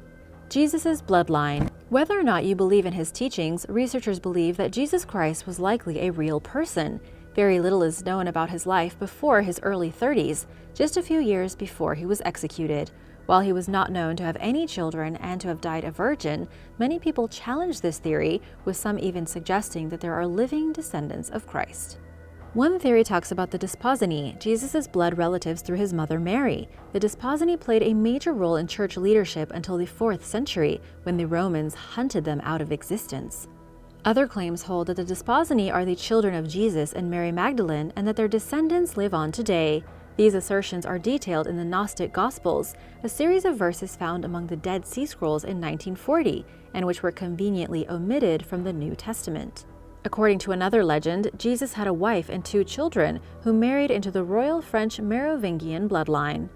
Jesus' bloodline. Whether or not you believe in his teachings, researchers believe that Jesus Christ was likely a real person. Very little is known about his life before his early 30s, just a few years before he was executed. While he was not known to have any children and to have died a virgin, many people challenge this theory, with some even suggesting that there are living descendants of Christ. One theory talks about the Desposini, Jesus' blood relatives through his mother Mary. The Desposini played a major role in church leadership until the 4th century, when the Romans hunted them out of existence. Other claims hold that the Desposini are the children of Jesus and Mary Magdalene, and that their descendants live on today. These assertions are detailed in the Gnostic Gospels, a series of verses found among the Dead Sea Scrolls in 1940, and which were conveniently omitted from the New Testament. According to another legend, Jesus had a wife and 2 children who married into the royal French Merovingian bloodline.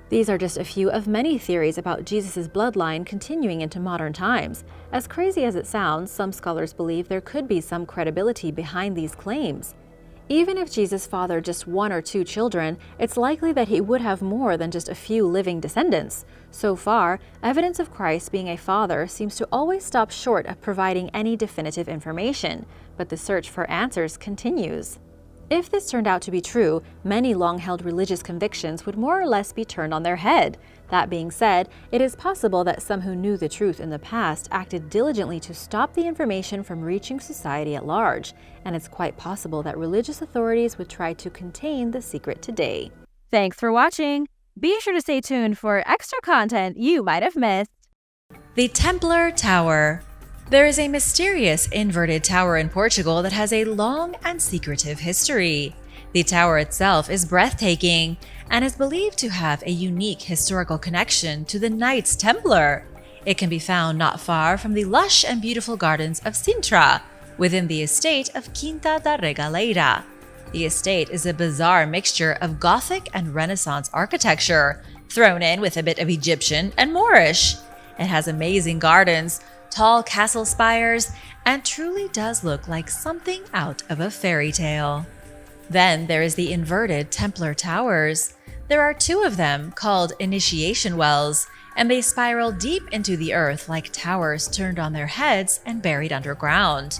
These are just a few of many theories about Jesus' bloodline continuing into modern times. As crazy as it sounds, some scholars believe there could be some credibility behind these claims. Even if Jesus fathered just 1 or 2 children, it's likely that he would have more than just a few living descendants. So far, evidence of Christ being a father seems to always stop short of providing any definitive information, but the search for answers continues. If this turned out to be true, many long-held religious convictions would more or less be turned on their head. That being said, it is possible that some who knew the truth in the past acted diligently to stop the information from reaching society at large, and it's quite possible that religious authorities would try to contain the secret today. Thanks for watching! Be sure to stay tuned for extra content you might have missed. The Templar Tower. There is a mysterious inverted tower in Portugal that has a long and secretive history. The tower itself is breathtaking and is believed to have a unique historical connection to the Knights Templar. It can be found not far from the lush and beautiful gardens of Sintra, within the estate of Quinta da Regaleira. The estate is a bizarre mixture of Gothic and Renaissance architecture, thrown in with a bit of Egyptian and Moorish. It has amazing gardens, tall castle spires, and truly does look like something out of a fairy tale. Then there is the inverted Templar Towers. There are 2 of them, called Initiation Wells, and they spiral deep into the earth like towers turned on their heads and buried underground.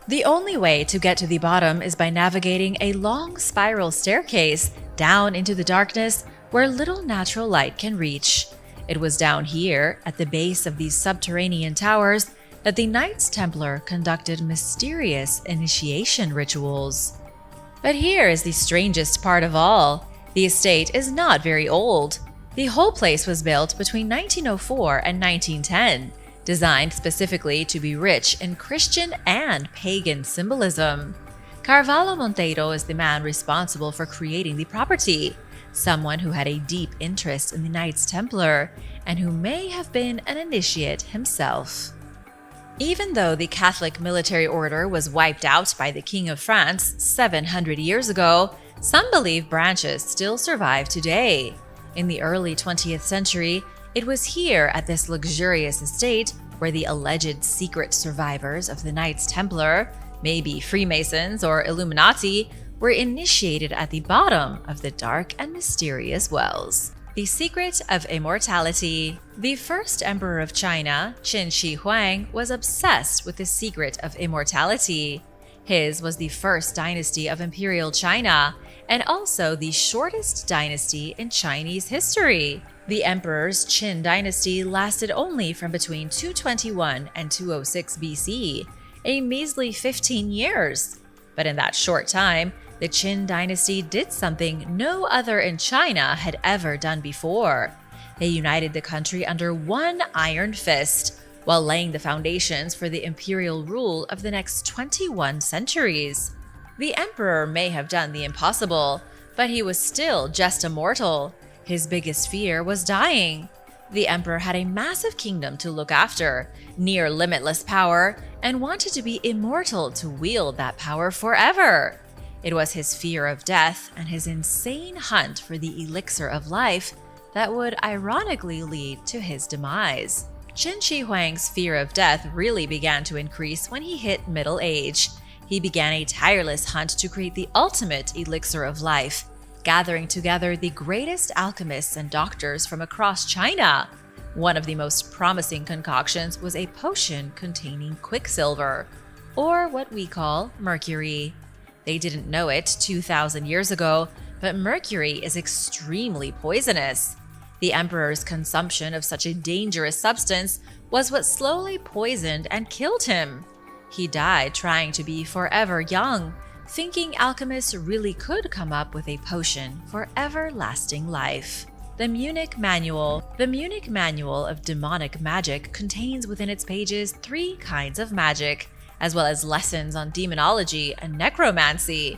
The only way to get to the bottom is by navigating a long spiral staircase down into the darkness where little natural light can reach. It was down here, at the base of these subterranean towers, that the Knights Templar conducted mysterious initiation rituals. But here is the strangest part of all. The estate is not very old. The whole place was built between 1904 and 1910, designed specifically to be rich in Christian and pagan symbolism. Carvalho Monteiro is the man responsible for creating the property, someone who had a deep interest in the Knights Templar and who may have been an initiate himself. Even though the Catholic military order was wiped out by the King of France 700 years ago, some believe branches still survive today. In the early 20th century, it was here at this luxurious estate where the alleged secret survivors of the Knights Templar, maybe Freemasons or Illuminati, were initiated at the bottom of the dark and mysterious wells. The Secret of Immortality. The first emperor of China, Qin Shi Huang, was obsessed with the secret of immortality. His was the first dynasty of imperial China, and also the shortest dynasty in Chinese history. The emperor's Qin dynasty lasted only from between 221 and 206 BC, a measly 15 years. But in that short time, the Qin dynasty did something no other in China had ever done before. They united the country under one iron fist, while laying the foundations for the imperial rule of the next 21 centuries. The emperor may have done the impossible, but he was still just a mortal. His biggest fear was dying. The emperor had a massive kingdom to look after, near limitless power, and wanted to be immortal to wield that power forever. It was his fear of death and his insane hunt for the elixir of life that would ironically lead to his demise. Qin Shi Huang's fear of death really began to increase when he hit middle age. He began a tireless hunt to create the ultimate elixir of life, gathering together the greatest alchemists and doctors from across China. One of the most promising concoctions was a potion containing quicksilver, or what we call mercury. They didn't know it 2,000 years ago, but mercury is extremely poisonous. The emperor's consumption of such a dangerous substance was what slowly poisoned and killed him. He died trying to be forever young, thinking alchemists really could come up with a potion for everlasting life. The Munich Manual. The Munich Manual of Demonic Magic contains within its pages 3 kinds of magic, as well as lessons on demonology and necromancy.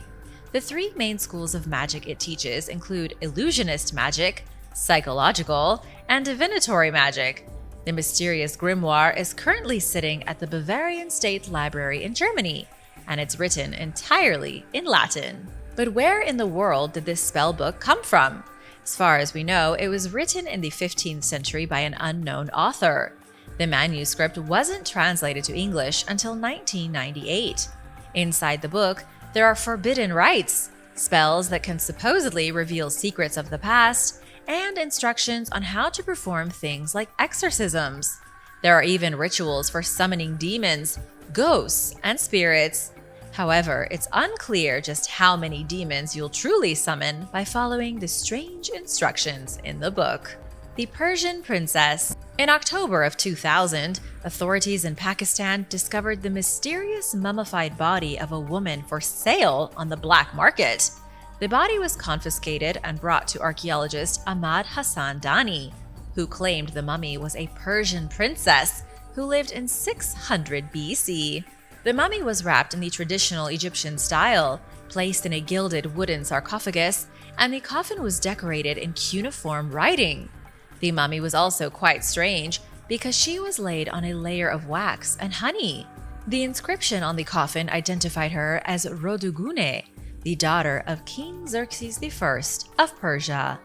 The 3 main schools of magic it teaches include illusionist magic, psychological, and divinatory magic. The mysterious grimoire is currently sitting at the Bavarian State Library in Germany, and it's written entirely in Latin. But where in the world did this spell book come from? As far as we know, it was written in the 15th century by an unknown author. The manuscript wasn't translated to English until 1998. Inside the book, there are forbidden rites, spells that can supposedly reveal secrets of the past, and instructions on how to perform things like exorcisms. There are even rituals for summoning demons, ghosts, and spirits. However, it's unclear just how many demons you'll truly summon by following the strange instructions in the book. The Persian Princess. In October of 2000, authorities in Pakistan discovered the mysterious mummified body of a woman for sale on the black market. The body was confiscated and brought to archaeologist Ahmad Hassan Dani, who claimed the mummy was a Persian princess who lived in 600 BC. The mummy was wrapped in the traditional Egyptian style, placed in a gilded wooden sarcophagus, and the coffin was decorated in cuneiform writing. The mummy was also quite strange because she was laid on a layer of wax and honey. The inscription on the coffin identified her as Rodugune, the daughter of King Xerxes I of Persia.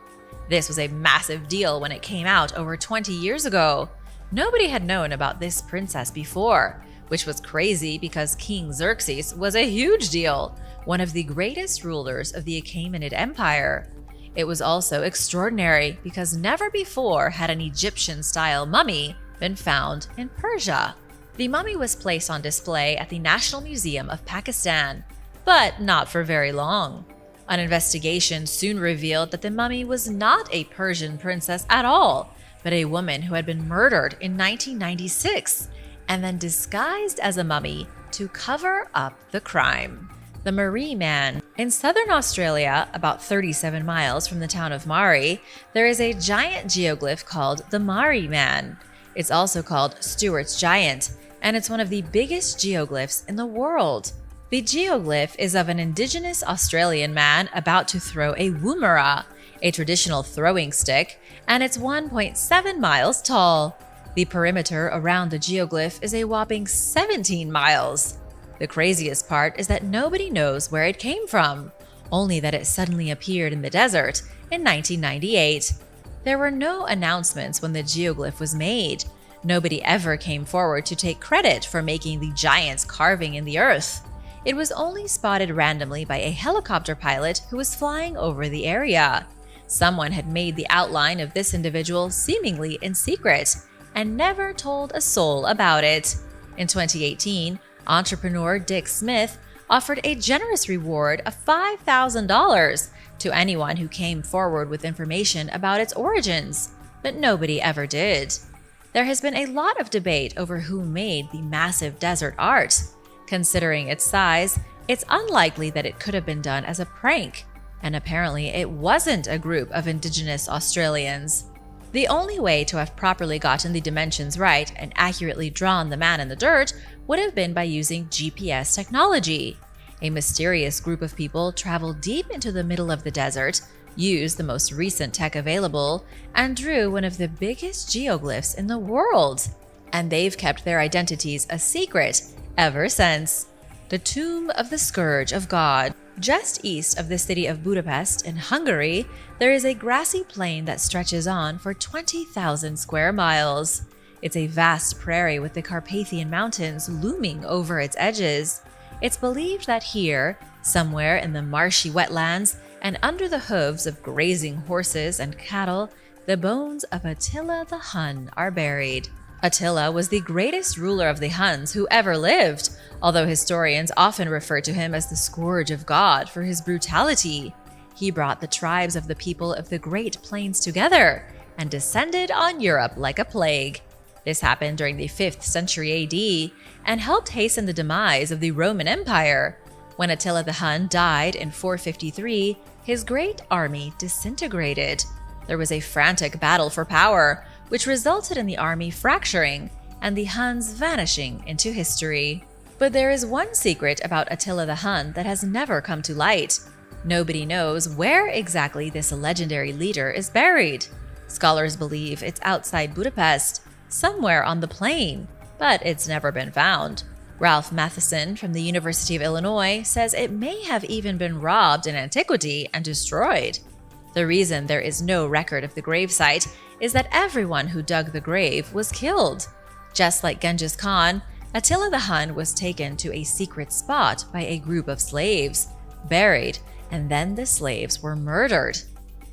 This was a massive deal when it came out over 20 years ago. Nobody had known about this princess before, which was crazy because King Xerxes was a huge deal, one of the greatest rulers of the Achaemenid Empire. It was also extraordinary because never before had an Egyptian-style mummy been found in Persia. The mummy was placed on display at the National Museum of Pakistan, but not for very long. An investigation soon revealed that the mummy was not a Persian princess at all, but a woman who had been murdered in 1996 and then disguised as a mummy to cover up the crime. The Mari Man. In southern Australia, about 37 miles from the town of Mari, there is a giant geoglyph called the Mari Man. It's also called Stuart's Giant, and it's one of the biggest geoglyphs in the world. The geoglyph is of an indigenous Australian man about to throw a woomera, a traditional throwing stick, and it's 1.7 miles tall. The perimeter around the geoglyph is a whopping 17 miles. The craziest part is that nobody knows where it came from, only that it suddenly appeared in the desert in 1998. There were no announcements when the geoglyph was made. Nobody ever came forward to take credit for making the giant's carving in the earth. It was only spotted randomly by a helicopter pilot who was flying over the area. Someone had made the outline of this individual seemingly in secret and never told a soul about it. In 2018, entrepreneur Dick Smith offered a generous reward of $5,000 to anyone who came forward with information about its origins, but nobody ever did. There has been a lot of debate over who made the massive desert art. Considering its size, it's unlikely that it could have been done as a prank, and apparently it wasn't a group of indigenous Australians. The only way to have properly gotten the dimensions right and accurately drawn the man in the dirt would have been by using GPS technology. A mysterious group of people traveled deep into the middle of the desert, used the most recent tech available, and drew one of the biggest geoglyphs in the world. And they've kept their identities a secret ever since. The Tomb of the Scourge of God. Just east of the city of Budapest in Hungary, there is a grassy plain that stretches on for 20,000 square miles. It's a vast prairie with the Carpathian Mountains looming over its edges. It's believed that here, somewhere in the marshy wetlands and under the hooves of grazing horses and cattle, the bones of Attila the Hun are buried. Attila was the greatest ruler of the Huns who ever lived, although historians often refer to him as the scourge of God for his brutality. He brought the tribes of the people of the Great Plains together and descended on Europe like a plague. This happened during the 5th century AD and helped hasten the demise of the Roman Empire. When Attila the Hun died in 453, his great army disintegrated. There was a frantic battle for power, which resulted in the army fracturing and the Huns vanishing into history. But there is one secret about Attila the Hun that has never come to light. Nobody knows where exactly this legendary leader is buried. Scholars believe it's outside Budapest, somewhere on the plain, but it's never been found. Ralph Matheson from the University of Illinois says it may have even been robbed in antiquity and destroyed. The reason there is no record of the gravesite is that everyone who dug the grave was killed. Just like Genghis Khan, Attila the Hun was taken to a secret spot by a group of slaves, buried, and then the slaves were murdered.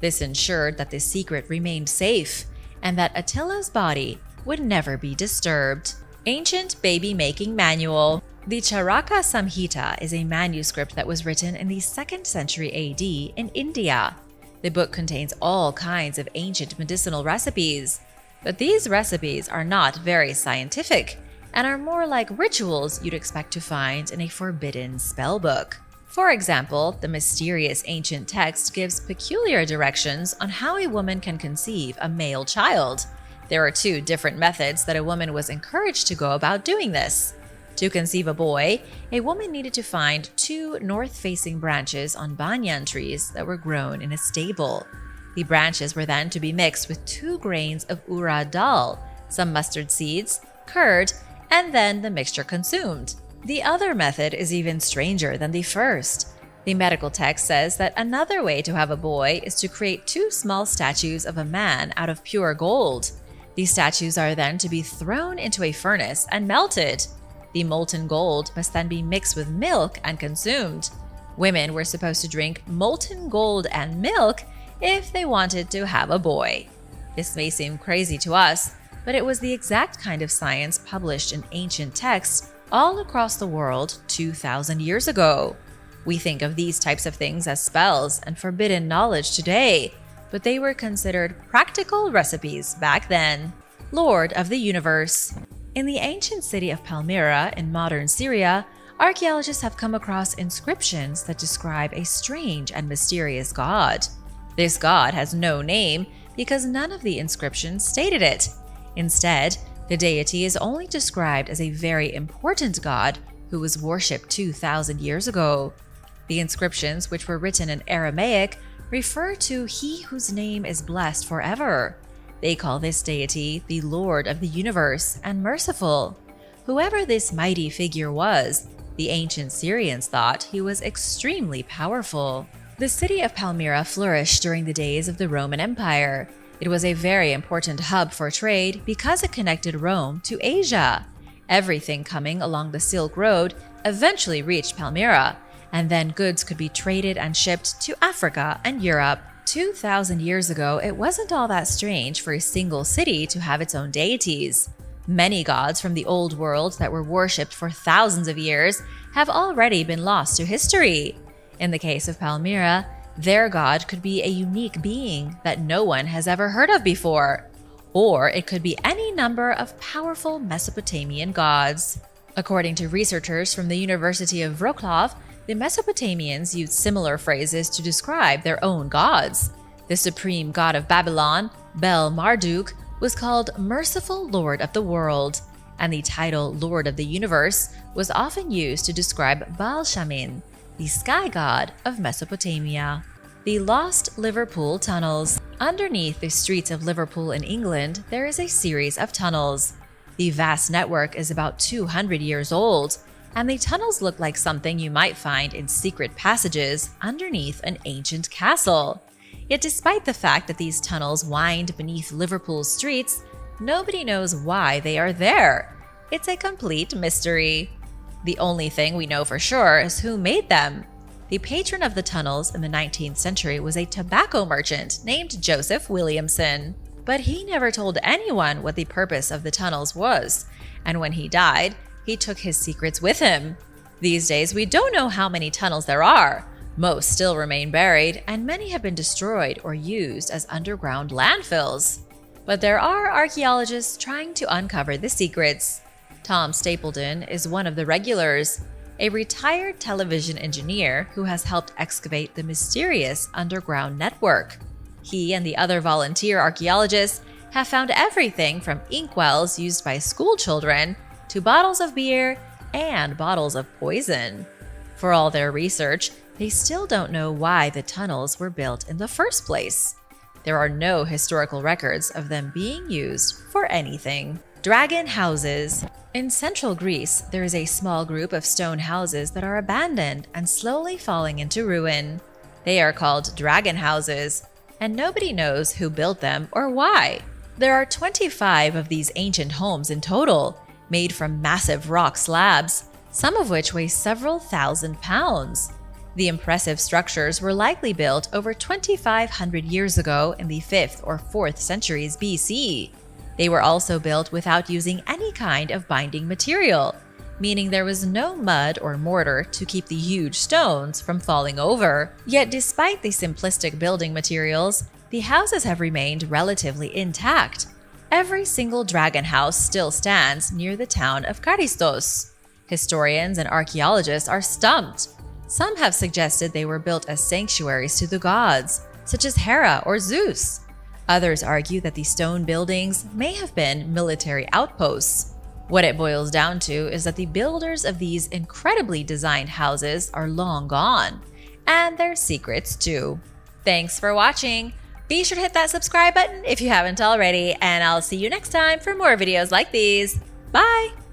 This ensured that the secret remained safe and that Attila's body would never be disturbed. Ancient Baby-Making Manual. The Charaka Samhita is a manuscript that was written in the 2nd century AD in India. The book contains all kinds of ancient medicinal recipes, but these recipes are not very scientific and are more like rituals you'd expect to find in a forbidden spell book. For example, the mysterious ancient text gives peculiar directions on how a woman can conceive a male child. There are 2 different methods that a woman was encouraged to go about doing this. To conceive a boy, a woman needed to find 2 north-facing branches on banyan trees that were grown in a stable. The branches were then to be mixed with 2 grains of urad dal, some mustard seeds, curd, and then the mixture consumed. The other method is even stranger than the first. The medical text says that another way to have a boy is to create 2 small statues of a man out of pure gold. These statues are then to be thrown into a furnace and melted. The molten gold must then be mixed with milk and consumed. Women were supposed to drink molten gold and milk if they wanted to have a boy. This may seem crazy to us, but it was the exact kind of science published in ancient texts all across the world 2,000 years ago. We think of these types of things as spells and forbidden knowledge today, but they were considered practical recipes back then. Lord of the Universe. In the ancient city of Palmyra in modern Syria, archaeologists have come across inscriptions that describe a strange and mysterious god. This god has no name because none of the inscriptions stated it. Instead, the deity is only described as a very important god who was worshipped 2,000 years ago. The inscriptions, which were written in Aramaic, refer to he whose name is blessed forever. They call this deity the Lord of the Universe and Merciful. Whoever this mighty figure was, the ancient Syrians thought he was extremely powerful. The city of Palmyra flourished during the days of the Roman Empire. It was a very important hub for trade because it connected Rome to Asia. Everything coming along the Silk Road eventually reached Palmyra, and then goods could be traded and shipped to Africa and Europe. 2,000 years ago, it wasn't all that strange for a single city to have its own deities. Many gods from the old world that were worshipped for thousands of years have already been lost to history. In the case of Palmyra, their god could be a unique being that no one has ever heard of before, or it could be any number of powerful Mesopotamian gods. According to researchers from the University of Wrocław, the Mesopotamians used similar phrases to describe their own gods. The supreme god of Babylon, Bel Marduk, was called Merciful Lord of the World, and the title Lord of the Universe was often used to describe Baal-Shamin, the sky god of Mesopotamia. The Lost Liverpool Tunnels. Underneath the streets of Liverpool in England, there is a series of tunnels. The vast network is about 200 years old. and the tunnels look like something you might find in secret passages underneath an ancient castle. Yet despite the fact that these tunnels wind beneath Liverpool's streets, nobody knows why they are there. It's a complete mystery. The only thing we know for sure is who made them. The patron of the tunnels in the 19th century was a tobacco merchant named Joseph Williamson. But he never told anyone what the purpose of the tunnels was, and when he died, he took his secrets with him. These days, we don't know how many tunnels there are. Most still remain buried, and many have been destroyed or used as underground landfills. But there are archaeologists trying to uncover the secrets. Tom Stapleton is one of the regulars, a retired television engineer who has helped excavate the mysterious underground network. He and the other volunteer archaeologists have found everything from inkwells used by school children to bottles of beer and bottles of poison. For all their research, they still don't know why the tunnels were built in the first place. There are no historical records of them being used for anything. Dragon houses. In central Greece, there is a small group of stone houses that are abandoned and slowly falling into ruin. They are called dragon houses, and nobody knows who built them or why. There are 25 of these ancient homes in total, made from massive rock slabs, some of which weigh several thousand pounds. The impressive structures were likely built over 2,500 years ago in the 5th or 4th centuries BC. They were also built without using any kind of binding material, meaning there was no mud or mortar to keep the huge stones from falling over. Yet despite the simplistic building materials, the houses have remained relatively intact. Every single dragon house still stands near the town of Charistos. Historians and archaeologists are stumped. Some have suggested they were built as sanctuaries to the gods, such as Hera or Zeus. Others argue that the stone buildings may have been military outposts. What it boils down to is that the builders of these incredibly designed houses are long gone, and their secrets too. Thanks for watching! Be sure to hit that subscribe button if you haven't already, and I'll see you next time for more videos like these. Bye!